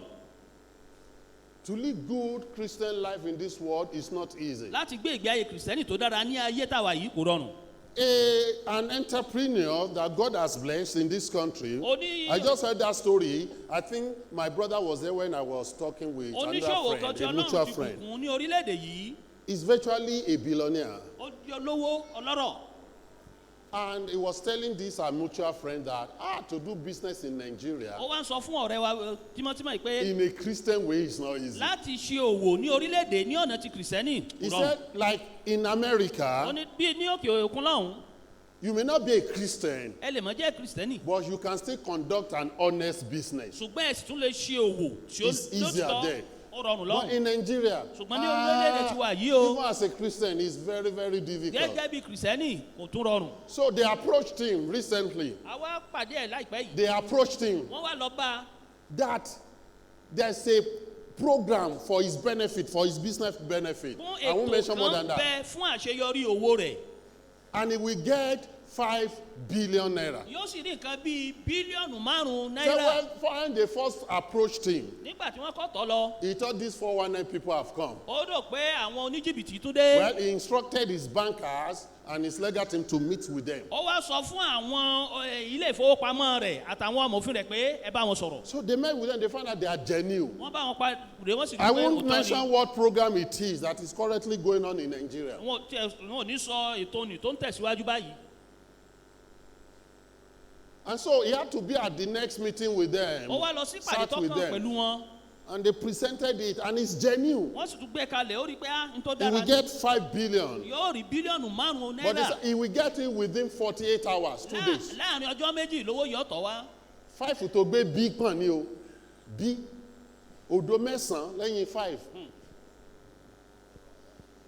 To live good Christian life in this world is not easy. láti gbé ìgbé ayé kìrìsìtẹ́nì tó dára ní ayé tàwa yìí kò rọrùn. An entrepreneur that God has blessed in this country. Oní- I just heard that story. I think my brother was there when I was talking with oníṣòwò another kan tí friend, a Ọlọ́run mutual ti friend. bùkún ní orílẹ̀-èdè yìí. He's virtually a billionaire. ó di olówó ọlọ́rọ̀. And he was telling this our mutual friend that to do business in Nigeria ó wá ń sọ fún ọ̀rẹ́ wa tímọ́tímọ́ yìí pé in a Christian way is not easy. láti ṣe òwò ní orílẹ̀-èdè ní ọ̀nà ti kìrìsìtẹ́nì He kò rọrùn. said, like in ó America, ní bí ní òkè òkun lọ́hùn you may not be a Christian, ẹ lè mọ́ jẹ́ kìrìsìtẹ́nì. but you can still conduct an honest business. ṣùgbọ́n ẹ sì tún lè ṣe òwò tí ó It's easier there. ó rọrùn But lọ́hùn. in Nigeria, ṣùgbọ́n ní orílẹ̀-èdè tiwa yìí o even as a Christian, it's very, very difficult. gẹ́gẹ́ bí kìrìsìtẹ́nì kò tún rọrùn. So they approached him recently. àwa pàdé ẹ̀ láìpẹ́ yìí. They approached him wọ́n wá lọ bá a. that there's a program for his benefit, for his business benefit. fún I won't ètò mention more kan than that. bẹ fún àṣeyọrí owó rẹ̀. And he will get 5 billion naira. yóò sì ní nǹkan bíi bílíọ̀nù 5 So náírà. when they first approached him, nígbà tí wọ́n kọ́ tọ́ lọ. he thought these 419 people have come. ó rò pé àwọn oníjìbìtì tún dé. Well, he instructed his bankers and his legal team to meet with them. ó wá sọ fún àwọn ilé ìfowópamọ́ rẹ̀ àtàwọn amòfin rẹ̀ pé ẹ bá wọn sọ̀rọ̀. So they met with them, they found out they are genuine. wọ́n bá wọn pàdé wọ́n sì rí I pé won't òótọ́ ni. mention what program it is that is currently going on in Nigeria. wọn ò ní sọ ètò òní tó ń tẹ̀síwájú báyìí. And so he had to be at the next meeting with them, ó wá lọ sí ìpàdé sat tó with kàn them, pẹ̀lú wọn. and they presented it, and it's genuine. wọ́n sì tún gbé kalẹ̀ ó rí pé n tó He dára will ni. get 5 billion, yóò rí bílíọ̀nù 5 but náírà. he will get it within 48 hours, 2 days. láàrin ọjọ́ méjì lówó yóò tọ̀ wá. 5 tó gbé bí pọ̀n ni o, bí odo mẹ́sàn-án lẹ́yìn 5.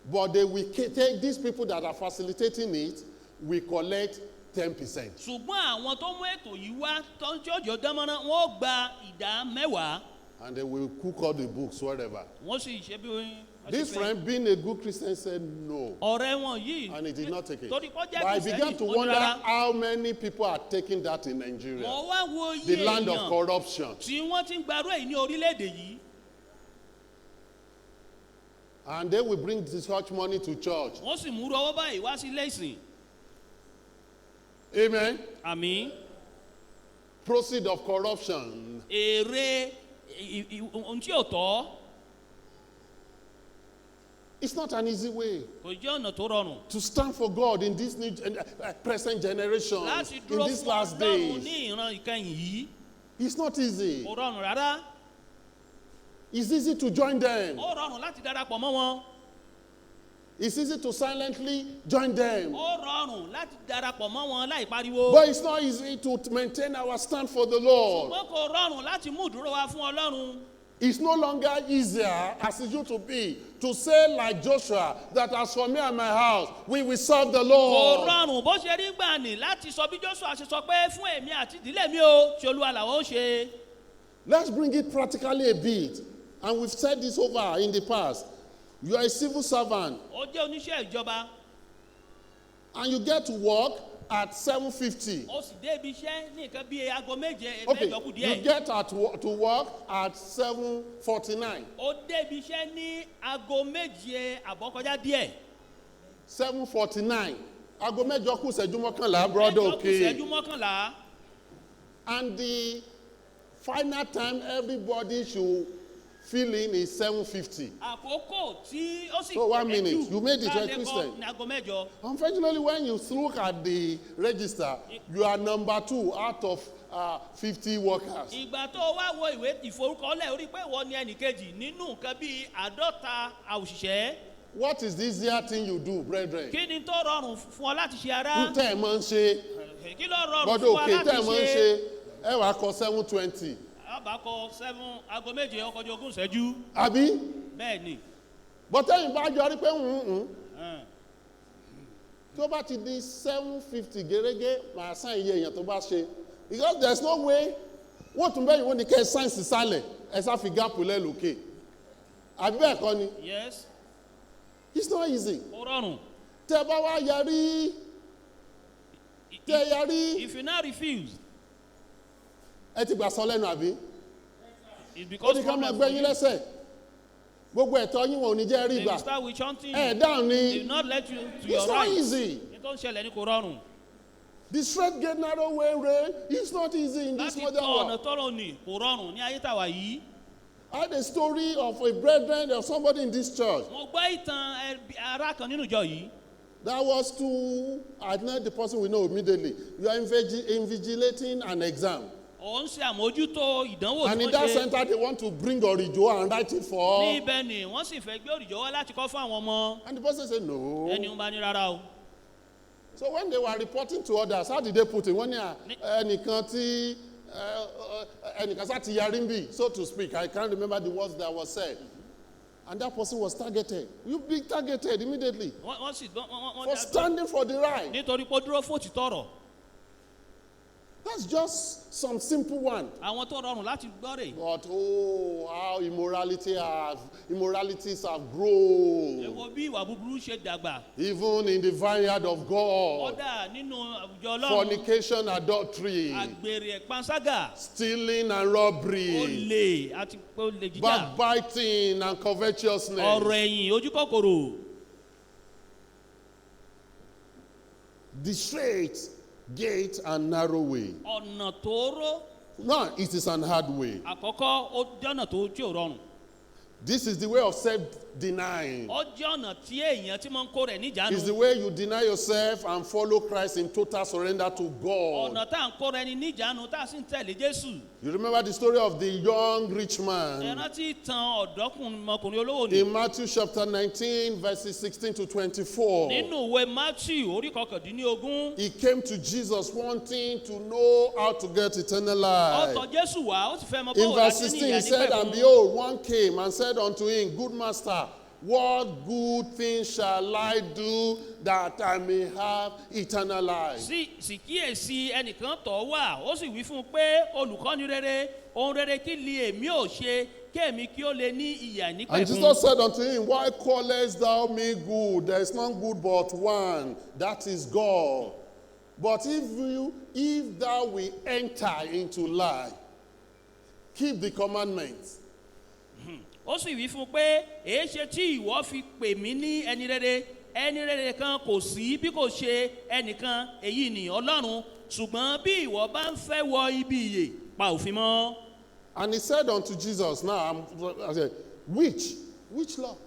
But they will take these people that are facilitating it, will collect 10%. ṣùgbọ́n àwọn tó mú ètò yìí wá tó ń jọjọ dánmọ́ná wọ́n gba ìdá 10%. And they will cook all the books, whatever. wọ́n sì ṣe bí wọ́n This ṣe fẹ́. friend, being a good Christian, said no. ọ̀rẹ́ wọn yìí And he did not take it. torí kọ́ jẹ́ But I began Kristẹni, to ó ní wonder rárá. how many people are taking that in Nigeria. wọ́n wá wo The iye land of èèyàn corruption. tí wọ́n ti ń gbarú èyí ní orílẹ̀-èdè yìí. And they will bring the church money to church. wọ́n sì múrú ọwọ́ báyìí wá sí ilé ìsìn. Amen. àmì Proceed of corruption. èrè ohun tí ò tọ́ It's not an easy way kò jẹ́ ọ̀nà tó rọrùn. to stand for God in this new present generation, láti in dúró these fún last ọlọ́run days. ní ìran ìkẹyìn yìí It's not easy. kò rọrùn rárá. It's easy to join them. ó rọrùn láti darapọ̀ mọ́ wọn. It's easy to silently join them. ó rọrùn láti darapọ̀ mọ́ wọn láì pariwo. But it's not easy to maintain our stand for the Lord. ṣùgbọ́n kò rọrùn láti mú ìdúró wa fún ọlọ́run. It's no longer easier as it used to be to say like Joshua that as for me and my house, we will serve the kò Lord. rọrùn bó ṣe rí gbà ní láti sọ bí Joshua ṣe sọ pé fún èmi àti ìdílé mi o ṣe Olúwa làwọn ó ṣe. Let's bring it practically a bit. And we've said this over in the past. You are a civil servant ó jẹ́ oníṣẹ́ ìjọba and you get to work at 7:50. ó sì dé ibi iṣẹ́ ní nǹkan bíi aago méje Okay, mẹ́jọ kù you díẹ̀. get to work at 7:49. ó dé ibi iṣẹ́ ní aago méje àbọ̀ kọjá díẹ̀. 7:49. Aago mẹ́jọ kù ìṣẹ́jú mọ́kànlá, brother, mẹ́jọ kù okay. ìṣẹ́jú mọ́kànlá. And the final time everybody should fill in is 7:50. àkókò tí ó sì So 1 minute, kẹ́jù you made it, láti you're a kọ́ Christian. ní aago mẹ́jọ. Unfortunately, when you look at the register, you are number 2 out of 50 workers. ìgbà tó wá wo ìwé ìforúkọlẹ̀ orí pé wọ́n ní ẹnì kejì nínú nǹkan bíi 50 òṣìṣẹ́. What is the easier thing you do, brethren? kí ni tó rọrùn fún ọ láti ṣe ara? Tẹ́ ẹ̀ máa ń ṣe, kí ló rọrùn gbọ́dọ̀ fún wa òkè láti tẹ́ ẹ̀ máa ń ṣe? ṣe, ẹ wàá kọ 7:20. àbákọ 7 aago méje ọkọjọ ogún ìṣẹ́jú. Àbí? bẹ́ẹ̀ ni. Bọ́tẹ́yìn bá yọrí pé tó bá ti di 7:50 gẹ́gẹ́ màá sáìn iye èèyàn tó bá ṣe. Because there is no way wọ́n tún bẹ́yìn wọ́n ní kẹ́ ẹ sáyẹ̀nsì sálẹ̀ ẹ sá fi gáàpù lẹ́lòkè. Àbí bẹ́ẹ̀ kọ́ ni? yes. It's not easy. ó rọrùn. Tẹ́ bá wá yarí tẹ́ yarí if you now refuse ẹ ti gbà sọ lẹ́nu àbí? it's Ó because ní ká máa problem gbé for yín you. lẹ́sẹ̀. Gbogbo ẹ̀tọ́ yín wọn ò ní jẹ́ rí they gbà. will start with chanting Ẹ you. dáhùn they ni. will not let you to It's your not right. easy. ní tó ń ṣẹlẹ̀ ní kò rọrùn. The straight gate narrow way, it's not easy in this láti modern tọ ọ̀nà world. tọ́rọ̀ ni kò rọrùn ní ayé tàwa yìí. I had a story of a brethren of somebody in this church mo gbọ́ ìtàn ará kan nínú ìjọ yìí. that was to, I know the person we know immediately. You are invigilating an exam. ó ń ṣe àmójútó ìdánwò And tí in wọ́n that ṣe. center, they want to bring Orijo and write it for. ní ibẹ̀ ni wọ́n sì fẹ́ gbé òrìjọ́ wá láti kọ́ fún àwọn ọmọ. And the person said, no. ẹni ń bá ní rárá o. So when they were reporting to others, how did they put it? Wọ́n ní ẹnìkan tí ẹnìkan sá ti yarí ń bì, so to speak. I can't remember the words that was said. And that person was targeted. You be targeted immediately wọ́n sì for standing for the right. nítorí pé ó dúró fún òtítọ́ ọ̀rọ̀. That's just some simple one. àwọn tó rọrùn láti gbọ́ rè. But oh, how immoralities have grown. ẹ wo bí ìwà búburú ṣe dàgbà. Even in the vineyard of God. kódà nínú àwùjọ ọlọ́run. Fornication, adultery, àgbèrè panṣágà. stealing and robbery, olè àti olè jíjà. backbiting and covetousness. ọ̀rọ̀ ẹ̀yìn ojú kòkòrò. The straight gate and narrow way. ọ̀nà tóóró. No, it is an hard way. àkọ́kọ́ ó jẹ́ ọ̀nà tó tí ò rọrùn. This is the way of self-denying. ó jẹ́ ọ̀nà tí èèyàn tí máa ń kó rẹ̀ níjàánu. It's the way you deny yourself and follow Christ in total surrender to God. ọ̀nà tá à ń kó rẹ̀ ní níjàánu tá a sì ń tẹ̀lé Jésù. You remember the story of the young rich ẹ man rántí ìtàn ọ̀dọ́kùnrin olówó ni. in Matthew chapter 19, verses 16 to 24. nínú ìwé Matthew orí kọkàndínlógún. He came to Jesus wanting to know how to get eternal life. ó tọ̀ Jésù wá ó sì fẹ́ mọ In báwo verse láti ní 16, ìyà he said, nípẹ̀kun. and behold, one came and said unto him, Good master, what good thing shall I do that I may have eternal life? sì kíyèsí ẹnìkan tọ̀ wá ó sì wí fún un pé olùkọ́ni rere ohun rere kí li èmi ò ṣe kí èmi kí ó lè ní ìyè And àìnípẹ̀kun. Jesus said unto him, why callest thou me good? There is none good but one, that is God. But if thou will enter into life, keep the commandments. Ó sì wí fún un pé èé ṣe tí ìwọ fi pè mí ní ẹni rere kan kò sí bí kò ṣe ẹnìkan èyí ni Ọlọ́run, ṣùgbọ́n bí ìwọ bá ń fẹ́ wọ ibi ìyè pa òfin mọ́. And he said unto Jesus, now I said, which law?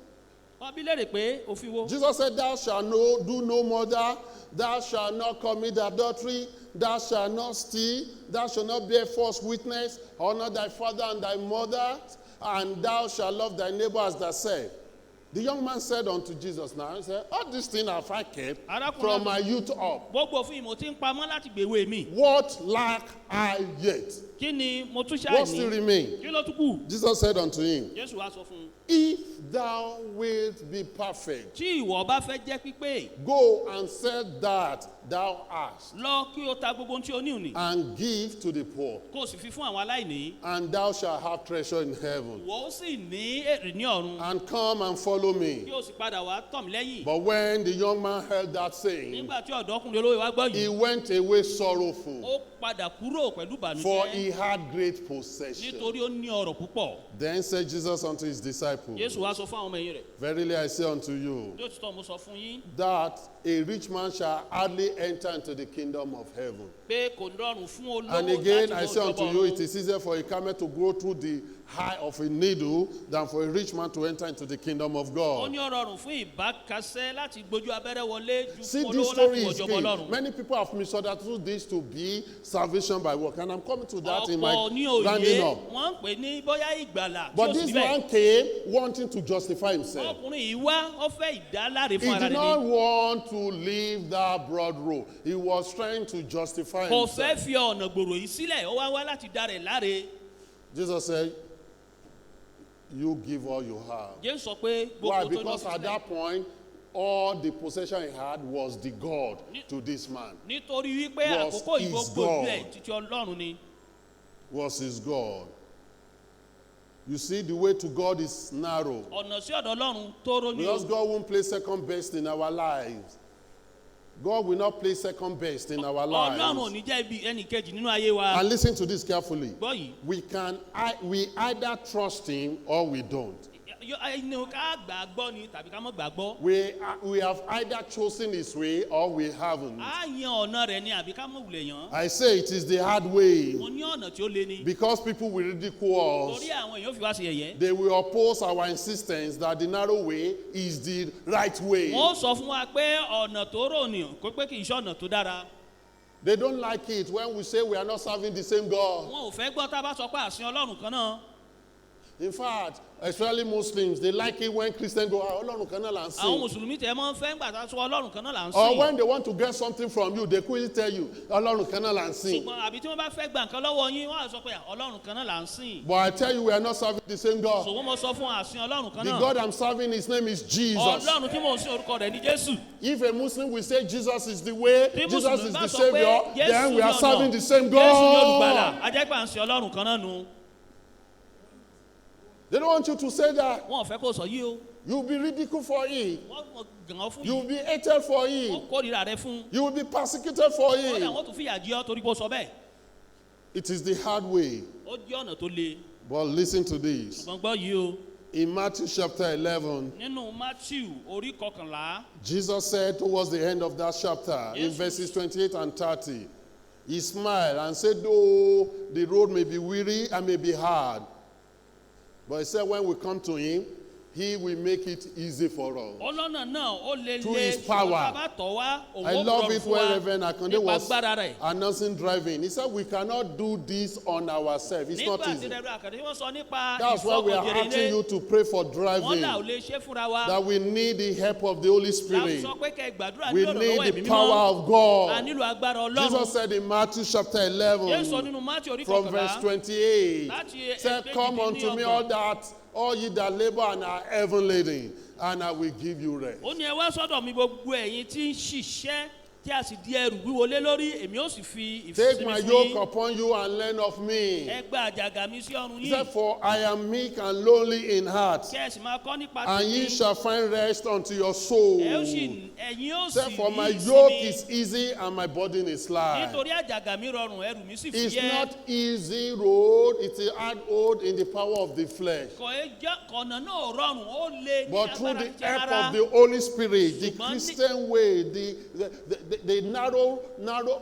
Wọ́n bí léèrè pé òfin wo? Jesus said, thou shalt do no murder, thou shalt not commit adultery, thou shalt not steal, thou shalt not bear false witness, honor thy father and thy mother, and thou shalt love thy neighbor as thyself. The young man said unto Jesus, now he said, all these things have I kept from my youth up. Gbogbo òfin mo ti ń pamọ́ láti gbèwé mi. What lack I yet? Kí ni mo tún What still ṣàìní? remain? Kí ló tún kù? Jesus said unto him, Jésù wá sọ fún un. if thou wilt be perfect, Tí ìwọ bá fẹ́ jẹ́ pípé, go and sell that thou hast, lọ kí o ta gbogbo ohun tí o ní òní. and give to the poor, Kó o sì fi fún àwọn aláìní. and thou shalt have treasure in heaven. Ìwọ ó sì ní èrè ní ọ̀run. And come and follow me. Kí o sì padà wá tọ̀ mí lẹ́yìn. But when the young man heard that saying, Nígbà tí ọ̀dọ́kùnrin olóyè wá gbọ́ he yìí, went away sorrowful, ó padà kúrò pẹ̀lú for ìbànújẹ́ he had great possession. nítorí ó ní ọrọ̀ púpọ̀. Then said Jesus unto his disciples, Jésù wá sọ fún àwọn ọmọ ẹ̀yìn rẹ̀. verily I say unto you, Yóò ti tọ́ mo sọ fún yín that a rich man shall hardly enter into the kingdom of heaven. pé kò rọrùn fún olówó And again láti I wọ say unto ìjọba you, ọ̀run. it is easier for a camel to go through the eye of a needle than for a rich man to enter into the kingdom of Ó God. ní ó rọrùn fún ìbákasẹ́ láti gbójú abẹ́rẹ́ wọlé ju See, fún this olówó story láti wọ is ìjọba key. Ọlọ́run. Many people have misunderstood this to be salvation by work, and I'm coming to that in my Ọ̀pọ̀ ní òye rounding up. wọ́n ń pè ní bóyá ìgbàlà tí But ó sì this bẹ́ẹ̀. man came wanting to justify himself. Ọkùnrin yìí wá ó fẹ́ ìdáláre He fún ara did rẹ̀ not ni. want to leave that broad road. He was trying to justify Kò fẹ́ himself. fi ọ̀nà gbòòrò yìí sílẹ̀, ó wá láti dá rẹ̀ láre. Jesus said, you give all you have. Jésù sọ pé Why? gbogbo tó ní Because at sílẹ̀. that point, all the possession he had was the God to this man. Nítorí wípé Was àkókò his ìgbógbó God. rẹ̀ títí Ọlọ́run ni. Was his God. You see, the way to God is narrow. Ọ̀nà sí ọ̀dọ̀ Ọlọ́run tóró ni o. Because God won't play second best in our lives. God will not play second best in our Ọlọ́run ò lives. ní jẹ́ ibi ẹnì kejì nínú ayé wa. And listen to this carefully. Gbọ́ yìí. We either trust him or we don't. Inú ká gbà gbọ́ ni tàbí ká mọ́ gbà gbọ́. We have either chosen his way or we haven't. Á yan ọ̀nà rẹ̀ ni àbí ká mọ̀ wulẹ̀ yàn. I say it is the hard way Mo ní ọ̀nà tí ó le ni. because people will ridicule us. Torí àwọn èèyàn fi wá sí yẹ̀yẹ́. They will oppose our insistence that the narrow way is the right way. Wọ́n sọ fún wa pé ọ̀nà tó rò ní kó pé kì í ṣe ọ̀nà tó dára. They don't like it when we say we are not serving the same God. Wọn ò fẹ́ gbọ́ tá a bá sọ pé àsìn Ọlọ́run kan náà. In fact, especially Muslims, they like it when Christians go, Ọlọ́run kan náà là ń Àwọn sìn. Mùsùlùmí tẹ̀ mọ́ fẹ́ gbà tá a sọ Ọlọ́run kan náà là ń Or sìn. when they want to get something from you, they quickly tell you, Ọlọ́run kan náà là ń sìn. Ṣùgbọ́n àbí tí wọ́n bá fẹ́ gbà nǹkan lọ́wọ́ yín, wọ́n á sọ pé Ọlọ́run kan náà là ń sìn. But I tell you, we are not serving the same God. Ṣùgbọ́n mo sọ fún àsìn Ọlọ́run kan The náà. God I'm serving, his name is Jesus. Ọlọ́run tí mò ń sìn orúkọ rẹ̀ ní Jésù. If a Muslim will say Jesus is the way, Tí Jesus Mùsùlùmí is bá the sọ pé Savior, Jésù then we are ní serving ọ̀nà, the same Jésù ní olùgbàlà, God. a jẹ́ pé à ń sìn Ọlọ́run kan náà nu. They don't want you to say that. Wọ́n ò fẹ́ kó sọ yìí o. You'll be ridiculed for it. Wọ́n gàn ọ́ fún You'll yìí. be hated for it. Wọ́n kórìíra rẹ fún. You will be persecuted for Kódà it. wọ́n tún fìyà jẹ ọ́ torí kó sọ bẹ́ẹ̀. It is the hard way. Ó jẹ́ ọ̀nà tó le. But listen to this. Ṣùgbọ́n gbọ́ yìí o. In Matthew chapter 11, Nínú Matthew orí kọkànlá. Jesus said towards the end of that chapter, in Yes. verses 28 and 30, he smiled and said, though the road may be weary and may be hard, but he said when we come to him, he will make it easy for us. Ọlọ́nà náà ó le Through le. his power. Ṣùgbọ́n tá a bá tọ̀ wá, òun I ó love rọrùn it fún when wa Reverend Akande nípa was agbára rẹ̀. announcing driving. He said we cannot do this on ourselves. It's not Nígbà tí easy. Reverend Akande wọ́n sọ nípa That's why we are ìfọkànjèrè asking ilé. you to pray for Wọ́n driving. là ò lè ṣe fúnra wa. That we need the help of the Holy Láti Spirit. sọ pé kẹ́ gbàdúrà We ní ọ̀nà lọ́wọ́ need ẹ̀mí the mímọ́. power of A God. nílò agbára Ọlọ́run. Jesus said in Matthew chapter Jésù 11, nínú Matthew orí from verse kọkànlá. 28, Láti said, come unto me all ye that labor and are heavy laden, and I will give you rest. Ó ní ẹ wá sọ́dọ̀ mi gbogbo ẹ̀yin tí ń ṣiṣẹ́ tí a sì di ẹrù wíwo lé lórí, èmi ó sì fi Take my yoke ìsinmi fún yín. upon you and learn of me. Ẹ gba àjàgà mi sí ọrùn He yín. said, for I am meek and lowly in heart, Kí ẹ sì máa kọ́ nípa and ye tèmi. shall find rest unto your soul. Ẹ̀yin ó He said, sì for my rí yoke ìsinmi. is easy and my burden is light. Nítorí àjàgà mi rọrùn, ẹrù mi sì It's fúyẹ́. not easy road, it's a hard road in the power of the flesh. Ọ̀nà náà rọrùn, ó le ní But through agbára the ti help ara. of the Holy Spirit, the Ṣùgbọ́n ní- Christian way, the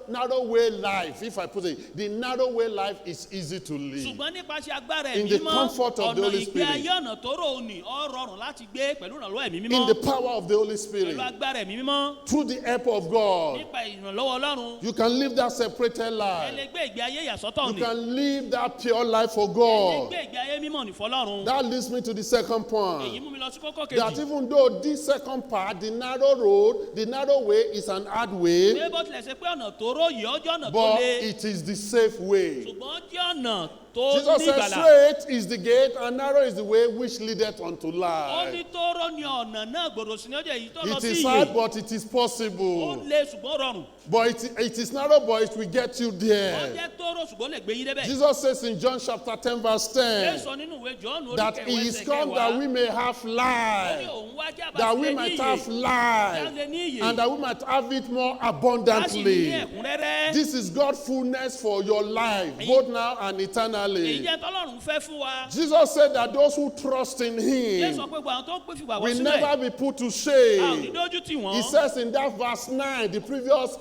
narrow way life, if I put it, the narrow way life is easy to live. Ṣùgbọ́n nípasẹ̀ agbára In ẹ̀mí the mímọ́, comfort of the ọ̀nà Holy ìgbé Spirit. ayé ọ̀nà tó rò ní ó rọrùn láti gbé pẹ̀lú ìrànlọ́wọ́ ẹ̀mí In mímọ́. the power of the Holy Spirit, Pẹ̀lú agbára ẹ̀mí mímọ́, through the help of God, nípa ìrànlọ́wọ́ Ọlọ́run, you can live that separated ẹ life. lè gbé ìgbé ayé ìyàsọ́tọ̀ You ni. can live that pure life for Ẹ lè God. gbé ìgbé ayé mímọ́ ní fọlọ́run. That leads me to the second Èyí point. mú mi lọ sí kókó That kejì. even though this second part, the narrow road, the narrow way is an hard way, Pé bó tilẹ̀ ṣe pé ọ̀nà tó ró yìí ó jẹ́ ọ̀nà tó but le, it is the safe way. ṣùgbọ́n ó jẹ́ ọ̀nà tó Jesus ní said, ìgbàlà. straight is the gate and narrow is the way which leadeth unto Ó ní life. tó ró ní ọ̀nà náà, gbòdò sí ní ọjọ́ èyí tó lọ It sí is ìyè. hard, but it is Ó possible. le ṣùgbọ́n rọrùn. But it is narrow, but it will get you Ó there. jẹ́ tó ró ṣùgbọ́n lè gbé yín débẹ̀. Jesus says in John chapter 10, verse 10, Jésù nínú ìwé Jọ́ọ̀nù orí that kẹwàá he is ẹsẹ̀ come that kẹwàá. we may have Ó ní life, òun wá kí a bá that sì we lè ní might ìyè. have life, Kí a lè ní ìyè. and that we might have it more Ká sì ní ní abundantly. ẹ̀kúnrẹ́rẹ́. This is God's fullness for your life, both now and Èyí eternally. jẹ́ tọ́lọ́run fẹ́ fún wa. Jesus said that those who trust in Jésù him sọ pé gbogbo àwọn tó ń pè fìgbà wọ́n will sílẹ̀. never be put to A ò ní shame. dójú tì wọ́n. He says in that verse 9, the previous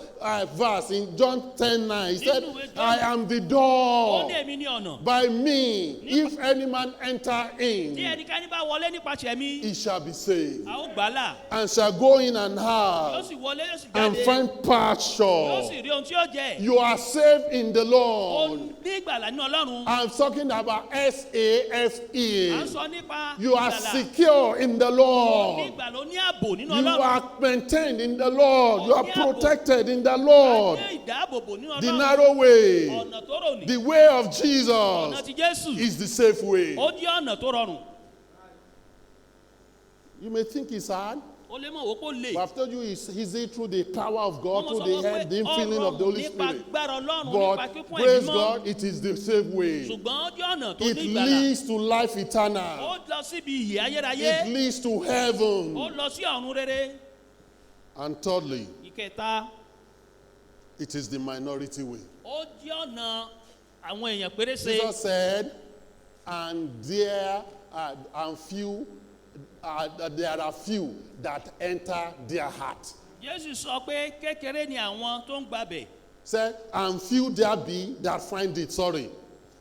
verse in John 10:9, he said, I am the Ó door. ní èmi ní ọ̀nà. By me, if any man enter Tí in, ẹnikẹ́ni bá wọlé nípasẹ̀ mi, he shall be saved, a ó gbà á là. and shall go in and Yóò out, sì wọlé, yóò sì and jáde. find Yóò pasture. sì rí ohun tí yóò jẹ. You are saved in the Ó Lord. ní ìgbàlà nínú Ọlọ́run. I'm talking about À ń SAFE. sọ nípa You are ìgbàlà. secure in the Ó ní Lord. ìgbàlà, ó ní ààbò nínú You Ọlọ́run. are maintained in the Lord. You are protected in the Lord. Ó ní ìdáàbòbò nínú The Ọlọ́run. narrow way, Ọ̀nà tó rò ní. the way of Ọ̀nà Jesus ti Jésù. is the safe way. Ó jẹ́ ọ̀nà tó rọrùn. You may think it's hard, Ó lè mọ̀ wò kó lè. but I've told you it's easy through the power of God, Wọ́n through sọ the fún help, pé the infilling of the Holy nípa Spirit. agbára Ọlọ́run, nípa But kíkún praise ẹ̀mí mọ́. God, it is the safe way. Ṣùgbọ́n ó jẹ́ ọ̀nà tó It ní ìgbàlà. leads to life Ó eternal. lọ síbi ìyè ayérayé. It leads to Ó heaven. lọ sí ọ̀run rere. And thirdly, Ìkẹta, it is the minority way. ó jẹ́ ọ̀nà àwọn èèyàn pérése. Jesus said, and there are few that enter their heart. Jésù sọ pé kékeré ni àwọn tó ń gbabẹ̀. Said, and few there be that find it. Sorry.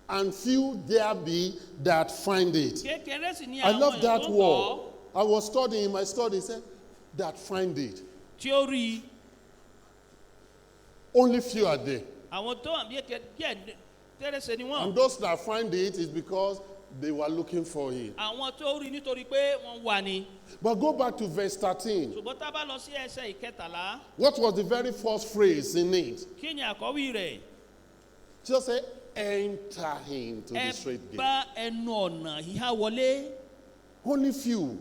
And few there be that find it. Kékeré sì ni I àwọn love èèyàn that tó ń word. kọ́ I was studying in my study, said, that find it. tí ó rí i. Only few are there. Àwọn tó wà bí díẹ̀ pérése ni wọ́n. And those that find it is because they were looking for it. Àwọn tó rí i nítorí pé wọ́n wà ní. But go back to verse 13. Ṣùgbọ́n tá a bá lọ sí ẹsẹ̀ ìkẹtàlá, What was the very first phrase in it? kí ni àkọ́wé rẹ̀? Jesus said, enter into the Ẹ straight gate. bá ẹnu ọ̀nà ìhà wọlé. Only few.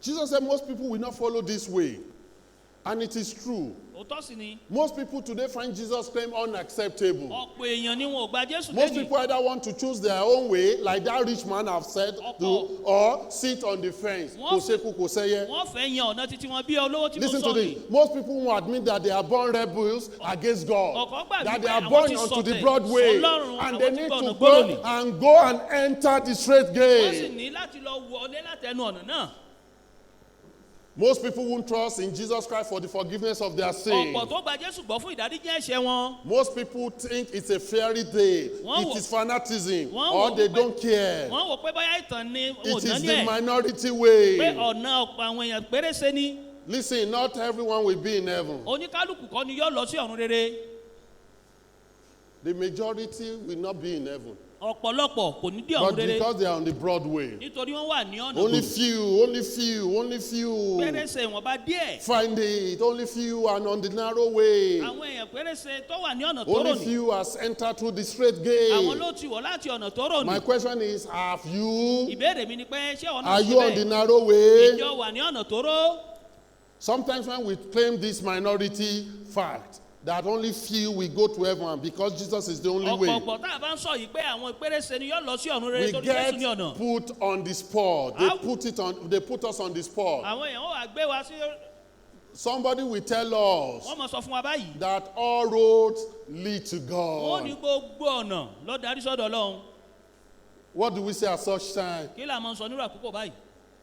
Jesus said most people will not follow this way. And it is true. Òótọ́ sì ni. Most people today find Jesus' claim unacceptable. Ọ̀pọ̀ èèyàn ni wọn ò gba Jésù Most lẹ́yìn. people either want to choose their own way, like that rich man have said, or sit on the fence. Kò sékú, kò séyẹ. Wọ́n fẹ́ yan ọ̀nà títí wọn bí olówó tí mo Listen sọ to ni. this. Most people who admit that they are born rebels against God. Ọ̀kan gbàgbé That they pé are àwọn born ti onto the sọ̀tẹ̀ broad way. sọ́lọ́run, And àwọn they ti need gbọ̀nà to gbòòrò ni. go and go and enter the straight Wọ́n sì gate. ní láti lọ wọlé látẹnu ọ̀nà náà. Most people won't trust in Jesus Christ for the forgiveness of their sins. Ọ̀pọ̀ tó gba Jésù gbọ́ fún ìdáríjì ẹ̀ṣẹ̀ wọn. Most people think it's a fairy tale. Wọ́n It wò- is fanaticism. wọ́n Or wò they pé- don't care. Wọ́n wò pé báyà ìtàn ni It wọn ò is dán ní the ẹ̀. minority Pé way. ọ̀nà ọ̀pọ̀ àwọn èèyàn pérése ni. Listen, not everyone will be in heaven. Oníkálukú kọ́ ni yóò lọ sí ọ̀run rere. The majority will not be in heaven. Ọ̀pọ̀lọpọ̀ kò ní dé But ọ̀run rere. because they are on the broad way. Nítorí wọ́n wà ní ọ̀nà Only gbòòrò. few, only few, only few Pérése ìwọ̀nba díẹ̀. find it. Only few are on the narrow way. Àwọn èèyàn pérése tó wà ní ọ̀nà tó rò Only ní. few has entered through the straight Àwọn gate. ló ti wọ̀ láti ọ̀nà tó rò ní. My question is, have you? Ìbéèrè mi ni pé ṣé ọ̀nà Are you on the síbẹ̀? narrow way? Ìjọ wà ní ọ̀nà tó rò. Sometimes when we claim this minority fact, that only few will go to heaven because Jesus is the only way, ọ̀pọ̀lọpọ̀ tá a bá ń sọ yìí pé àwọn pérése ni yóò lọ sí ọ̀run rere we torí get Jésù ní ọ̀nà. put on the spot. They put us on the spot. àwọn èèyàn ó wá gbé wa sí. Somebody will tell us wọ́n mọ̀ sọ fún wa báyìí. that all roads lead to wọ́n ní God. gbogbo ọ̀nà ló darí sọ́dọ̀ Ọlọ́run. What do we say at such time? kí là máa ń sọ nírú àkókò báyìí.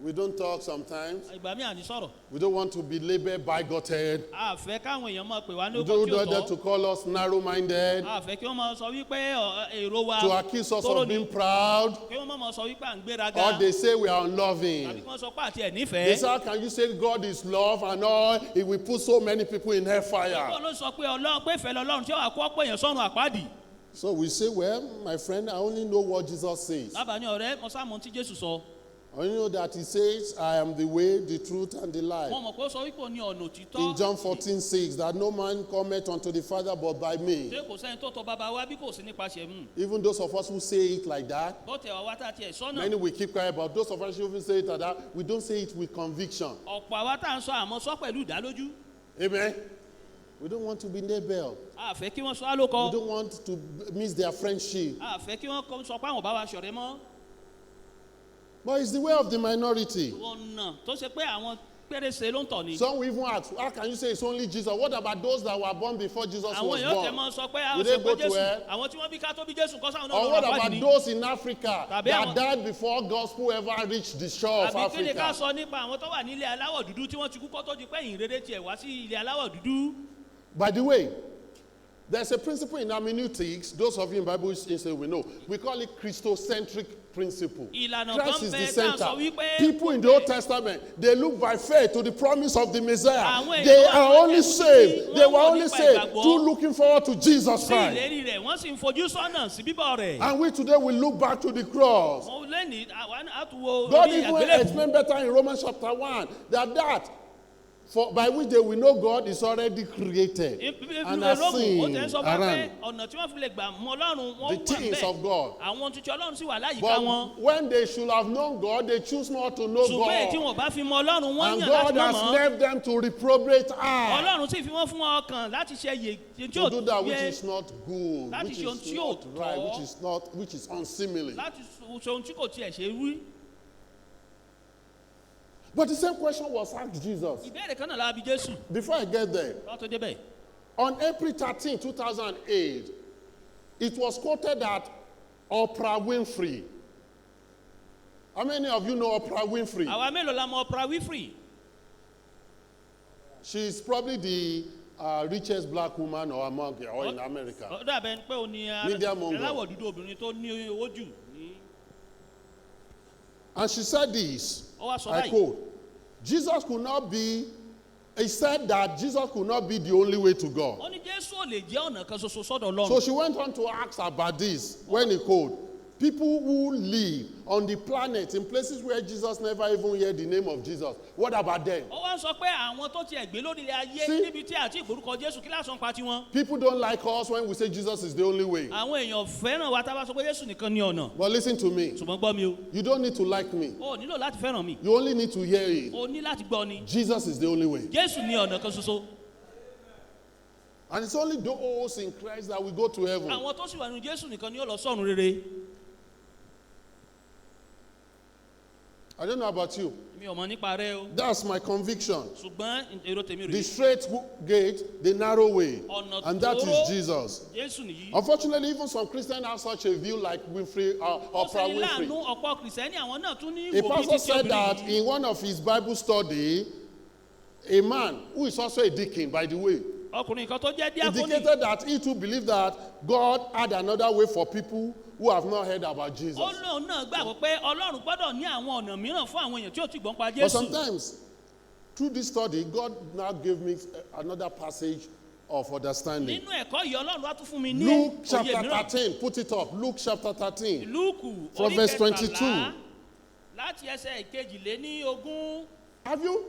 We don't talk sometimes. ìgbà míì àní sọ̀rọ̀. We don't want to be labeled bigoted. a fẹ́ káwọn èèyàn máa pè wá ní We ọkọ̀ don't tí ó want them tọ́. to call us narrow-minded, a fẹ́ kí wọ́n máa sọ wípé èrò wa to accuse us tóró of ni. being proud, kí wọ́n máa sọ wípé à ń gbéraga. or they say we are tàbí unloving. kí wọ́n sọ pé àti ẹ̀ They nífẹ̀ẹ́. say, how can you say God is love and all? He will put so many people in hellfire. wọ́n ló sọ pé Ọlọ́run pé ìfẹ́ lọ́lọ́run tí ó wà kó ọ̀pọ̀ èèyàn sọ́run àpáàdì. So we say, well, my friend, I only know what Jesus says. lábàá ní ọ̀rẹ́ mo sá mọ tí Jésù sọ. I only know that he says, I am the way, the truth, and the life. wọ́n mọ̀ pé ó sọ wípé ó ní ọ̀nà òtítọ́. In John 14:6, that no man cometh unto the Father but by me. ṣé kò sẹ́ni tó tọ̀ bàbá wa bí kò sí nípasẹ̀ mú. Even those of us who say it like that, bó tẹ̀ wá wá tá a tiẹ̀ sọ́nà. many will keep quiet, but those of us who even say it like that, we don't say it with conviction. ọ̀pọ̀ àwa tá à ń sọ àmọ́ sọ pẹ̀lú ìdálójú. Amen. We don't want to be labeled. a fẹ́ kí wọ́n sọ á ló kọ. We don't want to miss their friendship. a fẹ́ kí wọ́n sọ pé àwọn bá wa ṣọ̀rẹ́ mọ́. But it's the way of the minority. ọ̀nà tó ṣe pé àwọn pérése ló ń tọ̀ ni. Some will even ask, how can you say it's only Jesus? What about those that were born before Jesus àwọn was èèyàn tẹ̀ born? mọ́ sọ pé Will àwọn they sọ go pé to Jésù hell? àwọn tí wọ́n bí ká tó bí Jésù kọ́ sáwọn náà Or lọ́rọ̀ what àpáàdì about ni. those in Africa Tàbí that àwọn- died before gospel ever reached the shore of àbí kí ni ká Africa? sọ nípa àwọn tó wà nílé aláwọ̀ dúdú tí wọ́n ti kú kó tó di pé ìhìnrere tiẹ̀ wá sí ilé aláwọ̀ dúdú. By the way, there's a principle in hermeneutics, those of you in Bible history will know. We call it Christocentric principle. ìlànà Christ kan is the bẹ tá à ń sọ center. wípé People in the Old Testament, they look by faith to the promise of the Messiah. Àwọn èèyàn They wà are lọ́jọ́ only tí saved. wọ́n They were wò only nípa saved ìgbàgbọ́. through looking forward to Jesus sí Christ. ìlérí rẹ̀ wọ́n sì ń fojú sọ́nà sí bíbọ̀ rẹ̀. And we today will look back to the cross. mo lẹ́ni àwọn àtúwò God orí even àgbélébùú. explained better in Romans chapter 1 that for by which they will know God is already created and has ó seen tẹ̀ sọ fún wa pé around ọ̀nà tí wọ́n fi lè gbà mọ Ọlọ́run wọ́n the wà things of bẹ́ẹ̀. God. àwọn tuntun Ọlọ́run sì wà láyìíká But wọn. when they should have known God, they choose not to know ṣùgbọ́n èyí tí God. wọ́n bá fi mọ Ọlọ́run wọ́n And yàn láti God mọ̀ has mọ́. left them to reprobate heart. Ọlọ́run sì fi wọ́n fún wọn ọkàn láti ṣe iye tí To ò do that which yẹ is not good, láti which ṣe ohun is tí ò not right, tọ́. which is unseemly. láti ṣe ohun tí kò tiẹ̀ ṣe wí. But the same question was asked Jesus. ìbéèrè kan náà la bi Jésù Before I get there, lọ́wọ́ tó débẹ̀. on April 13, 2008, it was quoted that Oprah Winfrey. How many of you know Oprah Winfrey? àwa mélòó la mọ Oprah Winfrey. She's probably the richest black woman or in America. ó dàbẹ̀ pé ó ní Media mogul. aláwọ̀ dúdú obìnrin tó ní owó jù ní. And she said this, ó wá sọ I báyìí. quote, he said that Jesus could not be the only way to God. ó ní Jésù ò lè jẹ́ ọ̀nà kan ṣoṣo sọ́dọ̀ Ọlọ́run. So she went on to ask about this when he quote, people who live on the planet in places where Jesus never even heard the name of Jesus. What about them? ó wá sọ pé àwọn tó tiẹ̀ gbé lórí ilẹ̀ ayé See? níbi tí àti ìgbórúkọ Jésù kí lásán pa tiwọn. People don't like us when we say Jesus is the only way. àwọn èèyàn fẹ́ràn wa tá a bá sọ pé Jésù nìkan ní ọ̀nà. But listen to me. ṣùgbọ́n gbọ́ mi o. You don't need to like me. o nílò láti fẹ́ràn mi. You only need to hear it. o ní láti gbọ́ ni. Jesus is the only way. Jésù ní ọ̀nà kan ṣoṣo. And it's only those in Christ that will go to heaven. àwọn tó sì wà nínú Jésù nìkan ni yóò lọ sọ́run rere. I don't know about you. mi ò mọ̀ nípa rẹ o. That's my conviction. ṣùgbọ́n èrò tèmi The rèé. straight gate, the narrow way. ọ̀nà And that tóóró is Jesus. Jésù nìyí. Unfortunately, even some Christians have such a view like Winfrey, ó Oprah ṣe ní láàánú Winfrey. ọ̀pọ̀ kìrìsìtẹ́nì àwọn náà tún ní A ìwò bíi pastor títí said that obìnrin yìí. in one of his Bible study, a man who is also a deacon, by the way, ọkùnrin kan tó jẹ́ díákónì. indicated that he too believed that God had another way for people who have not heard about Jesus. ó lóun náà gbàgbọ́ pé Ọlọ́run gbọ́dọ̀ ní àwọn ọ̀nà mìíràn fún àwọn èèyàn tí ò tí gbọ́n pa But Jésù. sometimes, through this study, God now gave me another passage of understanding. nínú ẹ̀kọ́ yìí Ọlọ́run wá tún fún mi ní Luke òye chapter mìíràn. 13, put it up. Luke chapter 13. Lúùkù From orí verse kẹtàlá 22. láti ẹsẹ̀ ìkejìléníogún. Have you?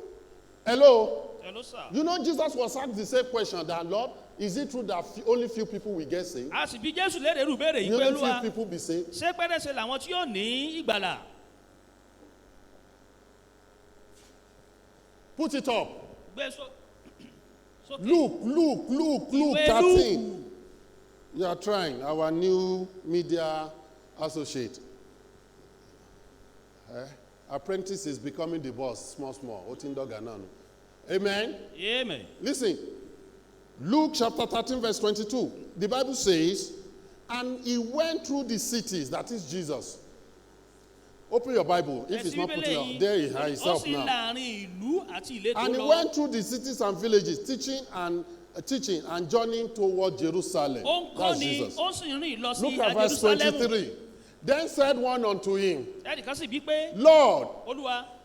Hello? Hello, sir. You know, Jesus was asked the same question that, Lord, is it true that only few people will get saved? a sì bí Jésù léèrè irú ìbéèrè yìí You pé only Olúwa few people be saved? ṣé pẹ́rẹ́sẹ̀ làwọn tí yóò ní ìgbàlà. Put it up. Luke Ìwé 13. You are trying. Our new media associate. Apprentice is becoming the boss, small. Amen? Amen. Listen. Luke chapter 13 verse 22. The Bible says, and he went through the cities, that is Jesus. Open your Bible. If it's not put it up, there he is up now. And he went through the cities and villages, teaching and journeying toward Jerusalem. That's Jesus. Look at verse 23. Then said one unto him, Lord,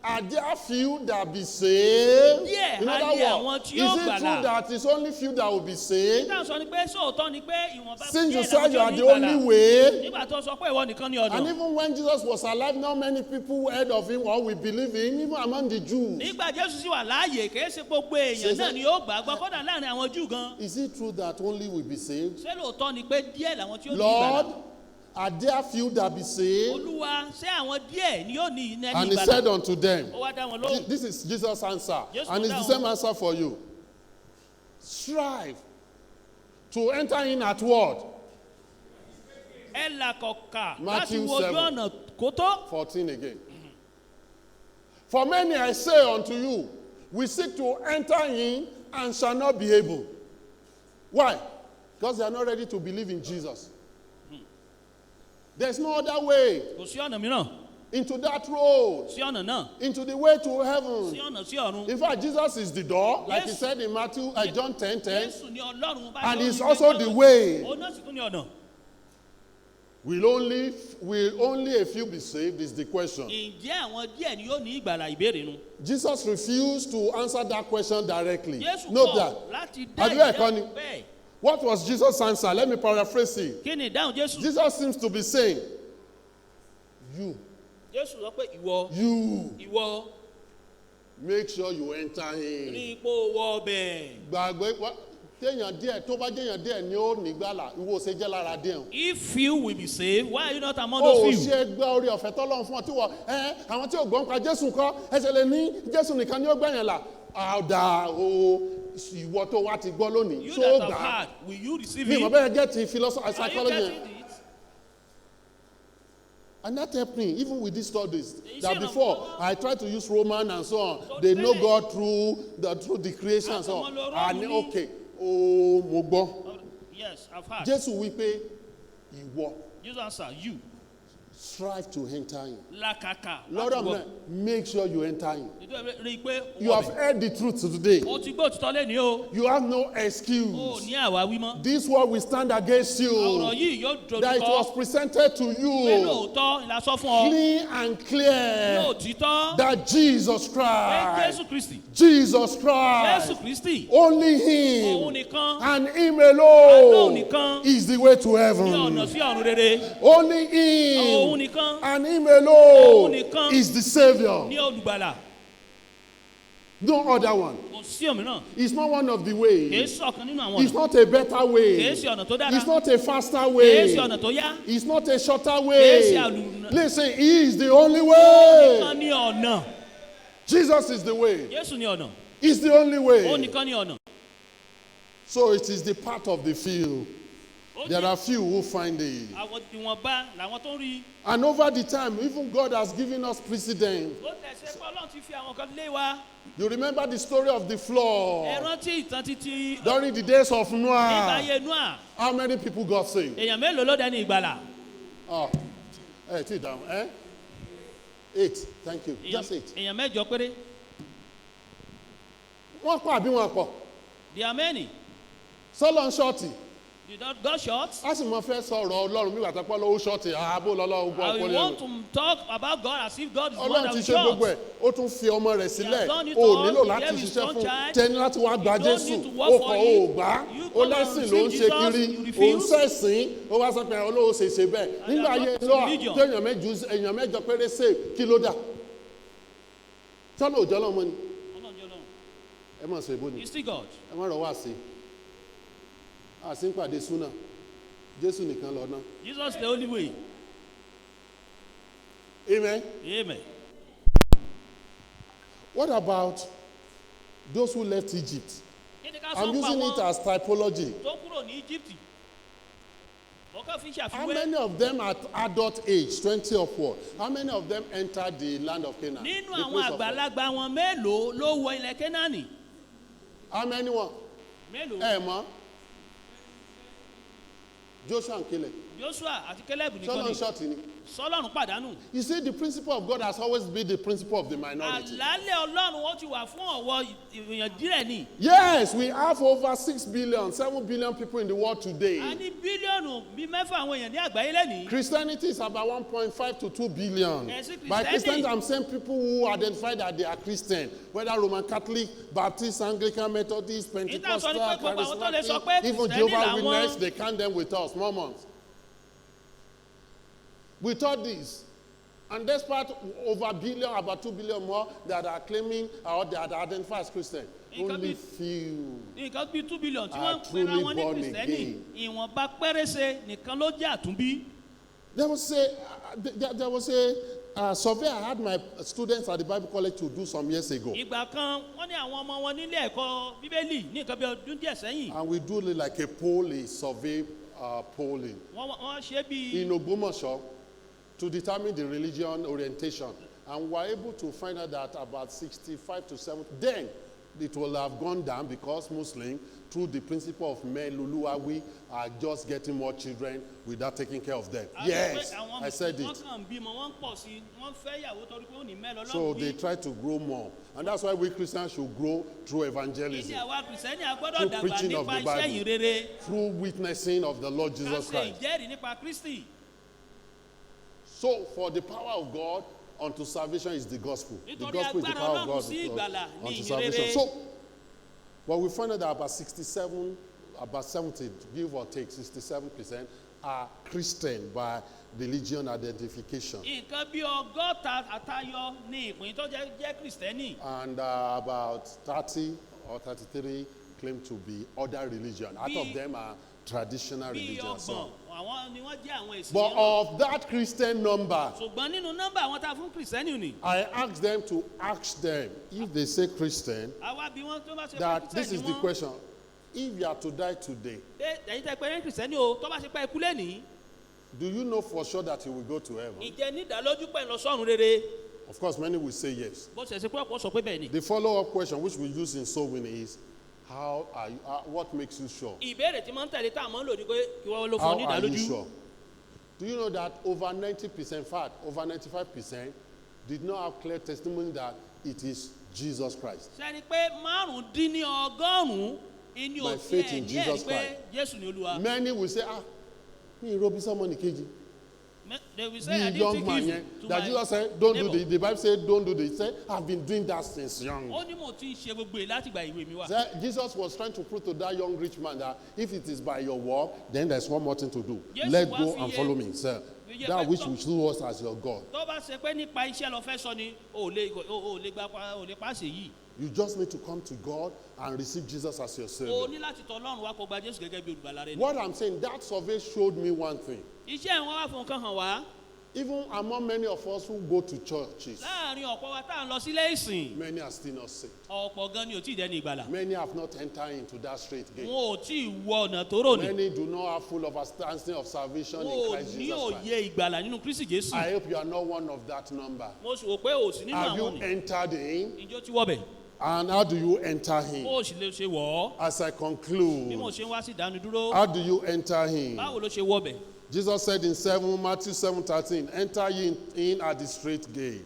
are there few that be saved? In other words, is it true that it's only few that will be saved? Since you said you are the only way, and even when Jesus was alive, not many people heard of him or we believe in him, even among the Jews. Is it true that only we be saved? Lord, are there few that be saved? And he said unto them, this is Jesus' answer, and it's the same answer for you. Strive to enter in at what? Matthew 7:14 again. For many I say unto you, we seek to enter in and shall not be able. Why? Because they are not ready to believe in Jesus. There's no other way into that road, into the way to heaven. In fact, Jesus is the door, like he said in John 10:10, and he's also the way. Will only a few be saved is the question. Jesus refused to answer that question directly. Note that. Have you heard, Connie? What was Jesus' answer? Let me paraphrase it. Jesus seems to be saying, you make sure you enter in. If you will be saved, why are you not among those few? You that have heard, will you receive it? Are you getting it? And that helped me, even with these studies. That before, I tried to use Roman and so on. They know God through the creation and so on. And okay. Yes, I've heard. Jesus answer, you. Strive to enter in. Lord, make sure you enter in. You have heard the truth today. You have no excuse. This word will stand against you. That it was presented to you clean and clear that Jesus Christ, only him and him alone is the way to heaven. Only him and him alone is the Savior. No other one. It's not one of the ways. It's not a better way. It's not a faster way. It's not a shorter way. Listen, he is the only way. Jesus is the way. He's the only way. So it is the part of the few. There are few who find it. And over the time, even God has given us precedent. You remember the story of the flood during the days of Noah. How many people got saved? Oh, hey, sit down. 8. Thank you. Just 8. There are many. So long, shorty. You don't go short. I want to talk about God as if God is more than short. He has done it all. He gave his own child. You don't need to work for him. You come and receive Jesus. You refuse. He's still God. Jesus is the only way. Amen. Amen. What about Those who left Egypt. Kí ni ká I'm sọ pa using it wọn as typology. tó kúrò ní Egypt? Ọkàn fi How ṣàfiwé. many of them at adult age, 20 upward? How many of them entered the land of Canaan? Nínú The àwọn place of faith? àgbàlagbà wọn mélòó ló wọ ilẹ̀ Kénáánì? How many one? Mélòó? Ma? Joshua and Caleb. Joshua àti Caleb nìkan Solomon ni. shot in it. Sọ́lọ́run pàdánù. You see, the principle of God has always been the principle of the minority. Àlàálẹ̀ Ọlọ́run wọ́n ti wà fún ọ̀wọ́ èèyàn díẹ̀ ni. Yes, we have over 6 billion, 7 billion people in the world A today. ní bílíọ̀nù bíi mẹ́fà àwọn èèyàn ní àgbáyé lẹ́nìí. Christianity is about 1.5 to 2 billion. Yes, By Christianity. Christians, I'm saying people who identify that they are Christian, whether Roman Catholic, Baptist, Anglican, Methodist, Pentecostal, Ìtàn sọ ní pé gbogbo àwọn tó lè sọ pé Charismatic, even Kristẹni Jehovah's làwọn. Witness, they count them with us, Mormons. We taught this. And despite over a billion, about 2 billion more that are claiming or that identify as Christian, It can only be- few. Nǹkan bíi 2 billion tí Are wọ́n ń pera truly wọn ní born Kristẹni. again. Ìwọ̀nba pérése nìkan ló jẹ́ àtúnbí. There was a survey I had my students at the Bible College to do some years ago. Ìgbà kan wọ́n ní àwọn ọmọ wọn nílé ẹ̀kọ́ Bíbélì ní nǹkan bí ọdún díẹ̀ sẹ́yìn. And we do like a poll, a survey polling Wọ́n ṣe bíi in Ogbomoso to determine the religion orientation. And we're able to find out that about 65 to 70, then it will have gone down because Muslims, through the principle of Meluluawi, are just getting more children without taking care of them. Yes, I said Wọ́n it. kàn bímọ, wọ́n ń pọ̀ sí i, wọ́n fẹ́ ìyàwó torí pé ó ní mẹ́lọ So lọ́rùn they bí. try to grow more. And that's why we Christians should grow through evangelism, Ìní àwa Kìrìsìtẹ́nì a gbọ́dọ̀ Through dàgbà preaching of nípa the iṣẹ́ Bible. yìí rere. through witnessing of the Lord Ká Jesus ṣe Christ. ìjẹ́rìí nípa Kristi. So, for the power of God unto salvation is the gospel. The Nítorí gospel is the agbára power of Ọlọ́run God sí ìgbàlà ní unto ìyìn salvation. rere. So, but we find out that about 67, about 70, give or take 67% are Christian by religion identification. Nǹkan bí ọgọ́ta àtayọ ní ìpín tó jẹ́ Kìrìsìtẹ́nì. And about 30 or 33 claim to be other religion. Out of them are traditional Bí religions. ọgbọ̀n àwọn ni wọ́n jẹ́ àwọn èsì But mìíràn. of that Christian number, Ṣùgbọ́n nínú nọ́mbà àwọn tá a fún Kìrìsìtẹ́nì ni. I asked them to ask them if they say Christian, Àwa bí wọ́n tó bá ṣe pé that this Kìrìsìtẹ́nì is the wọ́n. question. If you are to die today, Pé ẹ̀yin tẹ́ pé Kìrìsìtẹ́nì o tó bá ṣe pé ikú lẹ́nìí. do you know for sure that you will go to heaven? Ìjẹ́ ní ìdálójú pẹ̀ lọ sọ́run rere. Of course, many will say yes. Bó ṣe ṣe pé ọ̀pọ̀ sọ pé bẹ́ẹ̀ ni. The follow-up question, which we use in soul winning, is what makes you sure? Ìbéèrè tí máa ń tẹ̀lé tá a máa ń lò ní pé kí wọ́n ló fún How ní are you ìdálójú. sure? Do you know that over 90%, in fact, over 95% did not have clear testimony that it is Jesus Christ? Sẹ́ni pé márùndínlọ́gọ́rùn-ún inú My òtí faith ẹ̀ in ní Jesus ẹ̀rí pé Jésù ni Olúwa. Many will say, mi ò robi sọ́mọ nìkejì. They will say, I The didn't young take man, it yeah, to that my Jesus said, don't do neighbor. this. The Bible said, don't do this. He said, I've been doing that since young. Ó ní mo ti ń ṣe gbogbo èyí láti gba ìwé mi wá. Jesus was trying to prove to that young rich man that if it is by your work, then there's one more thing to do. Yes, Let wá go fi and yé- follow me, sir. yé That pé which tọ́- will show us as your God. Tó bá ṣe pé nípa iṣẹ́ lọ fẹ́ sọ ni o ò lè pàṣẹ yìí. You just need to come to God and receive Jesus as your O Savior. ní láti tọ Ọlọ́run wá kó gba Jésù gẹ́gẹ́ bí olùgbàlà rẹ ni. What I'm saying, that survey showed me one thing. Iṣẹ́ ìwọ̀n wá fún nǹkan hàn wá. Even among many of us who go to churches, Láàárín ọ̀pọ̀ wa tá à ń lọ sílé ìsìn. many are still not saved. Ọ̀pọ̀ gan ni ò tí ì dẹ́ni ìgbàlà. Many have not entered into that straight gate. Wọn ò tí ì wọ ọ̀nà tó rò ní. Many do not have full understanding of salvation in Wọn ò Christ ní Jesus Christ. òye ìgbàlà nínú Kristi Jésù. I hope you are not one of that number. Mo sì wò pé o sì nínú Have you àwọn ni. entered in? Ìjọ ti wọbẹ̀. And how do you enter in? Bó o sì lè ṣe wọ̀ ọ́. As I Bí mo conclude, ṣe ń wá sí ìdánudúró. how do you enter in? Báwo ló ṣe wọbẹ̀? Jesus said in Matthew 7:13, enter ye in at the straight gate.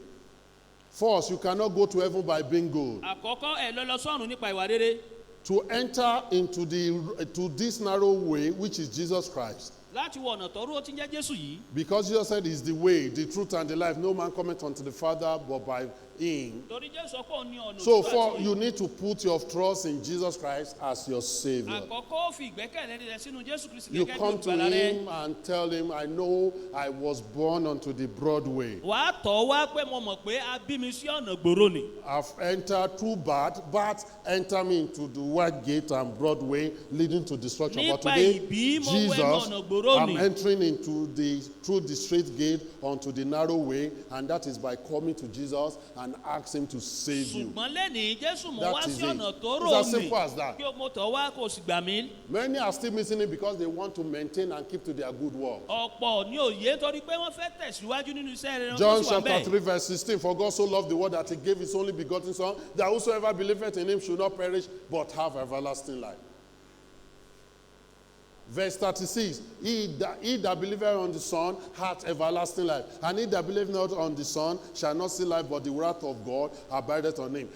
First, you cannot go to heaven by being good. Àkọ́kọ́ ẹ̀ lọ sọ́run nípa ìwà rere. To enter into to this narrow way, which is Jesus Christ. Láti wọ ọ̀nà tọ́rú ó ti ń jẹ́ Jésù yìí. Because Jesus said he's the way, the truth, and the life. No man cometh unto the Father but by him. Torí Jésù sọ pé òun ní ọ̀nà So òtítọ́ àti you need to put your trust in Jesus Christ as your Savior. Àkọ́kọ́ ó fi ìgbẹ́kẹ̀lé rẹ̀ sínú Jésù Kristi You gẹ́gẹ́ bí come to olùgbàlà rẹ̀. him and tell him, I know I was born unto the broad way. Wàá tọ̀ wá pé mo mọ̀ pé a bí mi sí ọ̀nà gbòòrò ni. I've entered through bad, but enter me into the wide gate and broad way leading to destruction. But Nípa today, ìbí mo wọ ẹnu Jesus ọ̀nà gbòòrò tóóró I'm ni. entering through the straight gate onto the narrow way, and that is by coming to Jesus and ask him to save you. ṣùgbọ́n lẹ́nìí jésù mo That wá is sí it. ọ̀nà It's tóóró as ni simple as that. kí o mo tọ̀ wá kó o sì gbà mí. Many are still missing it because they want to maintain and keep to their good work. ọ̀pọ̀ ní òye torí pé wọ́n fẹ́ tẹ̀síwájú nínú iṣẹ́ rere John tó sì wà chapter bẹ́ẹ̀. 3 verse 16, for God so loved the world that he gave his only begotten son, that whosoever believeth in him should not perish but have everlasting life. Verse 36, he that believeth on the Son hath everlasting life, and he that believeth not on the Son shall not see life, but the wrath of God abideth on him.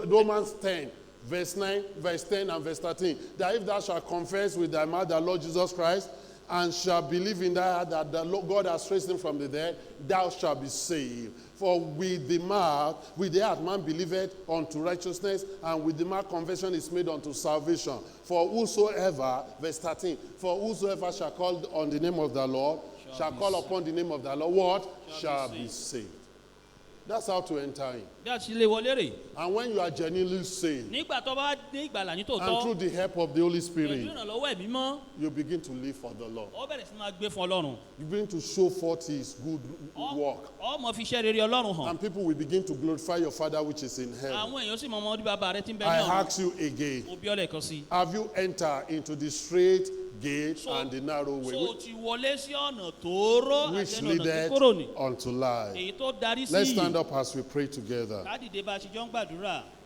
Romans 10, verse 9, verse 10 and verse 13, that if thou shalt confess with thy mouth the Lord Jesus Christ, and shalt believe in thy heart that the Lord God has raised him from the dead, thou shalt be saved. For with the heart man believeth unto righteousness, and with the mouth confession is made unto salvation. For whosoever, verse 13, for whosoever shall call on the name of the Lord, shall call upon the name of the Lord, what? Shall be saved. That's how to enter in. bí a ti lè wọlé rè. And when you are genuinely saved, nígbà tó bá ní ìgbàlà ní and tòótọ́. through the help of the Holy pẹ̀lú Spirit, ìrànlọ́wọ́ ẹ̀mí mọ́. you begin to live for the Lord. ó bẹ̀rẹ̀ sí máa gbé fún ọlọ́run. You begin to show forth his good work. ọmọ fi iṣẹ́ rere ọlọ́run hàn. And people will begin to glorify your Father which is in heaven. àwọn èèyàn sì mọ ọmọ ọdún bàbá rẹ tí ń bẹ ní I ọ̀run. ask you again, mo bí ọ lẹ́ẹ̀kan sí i. have you entered into the straight gate and the narrow way, so o ti wọlé sí ọ̀nà tóóró which àti ọ̀nà tó leadeth kúrò ní. unto life? èyí tó darí sí Let's yìí. stand up as we pray together. ká dìde bá a ṣe jọ ń gbàdúrà.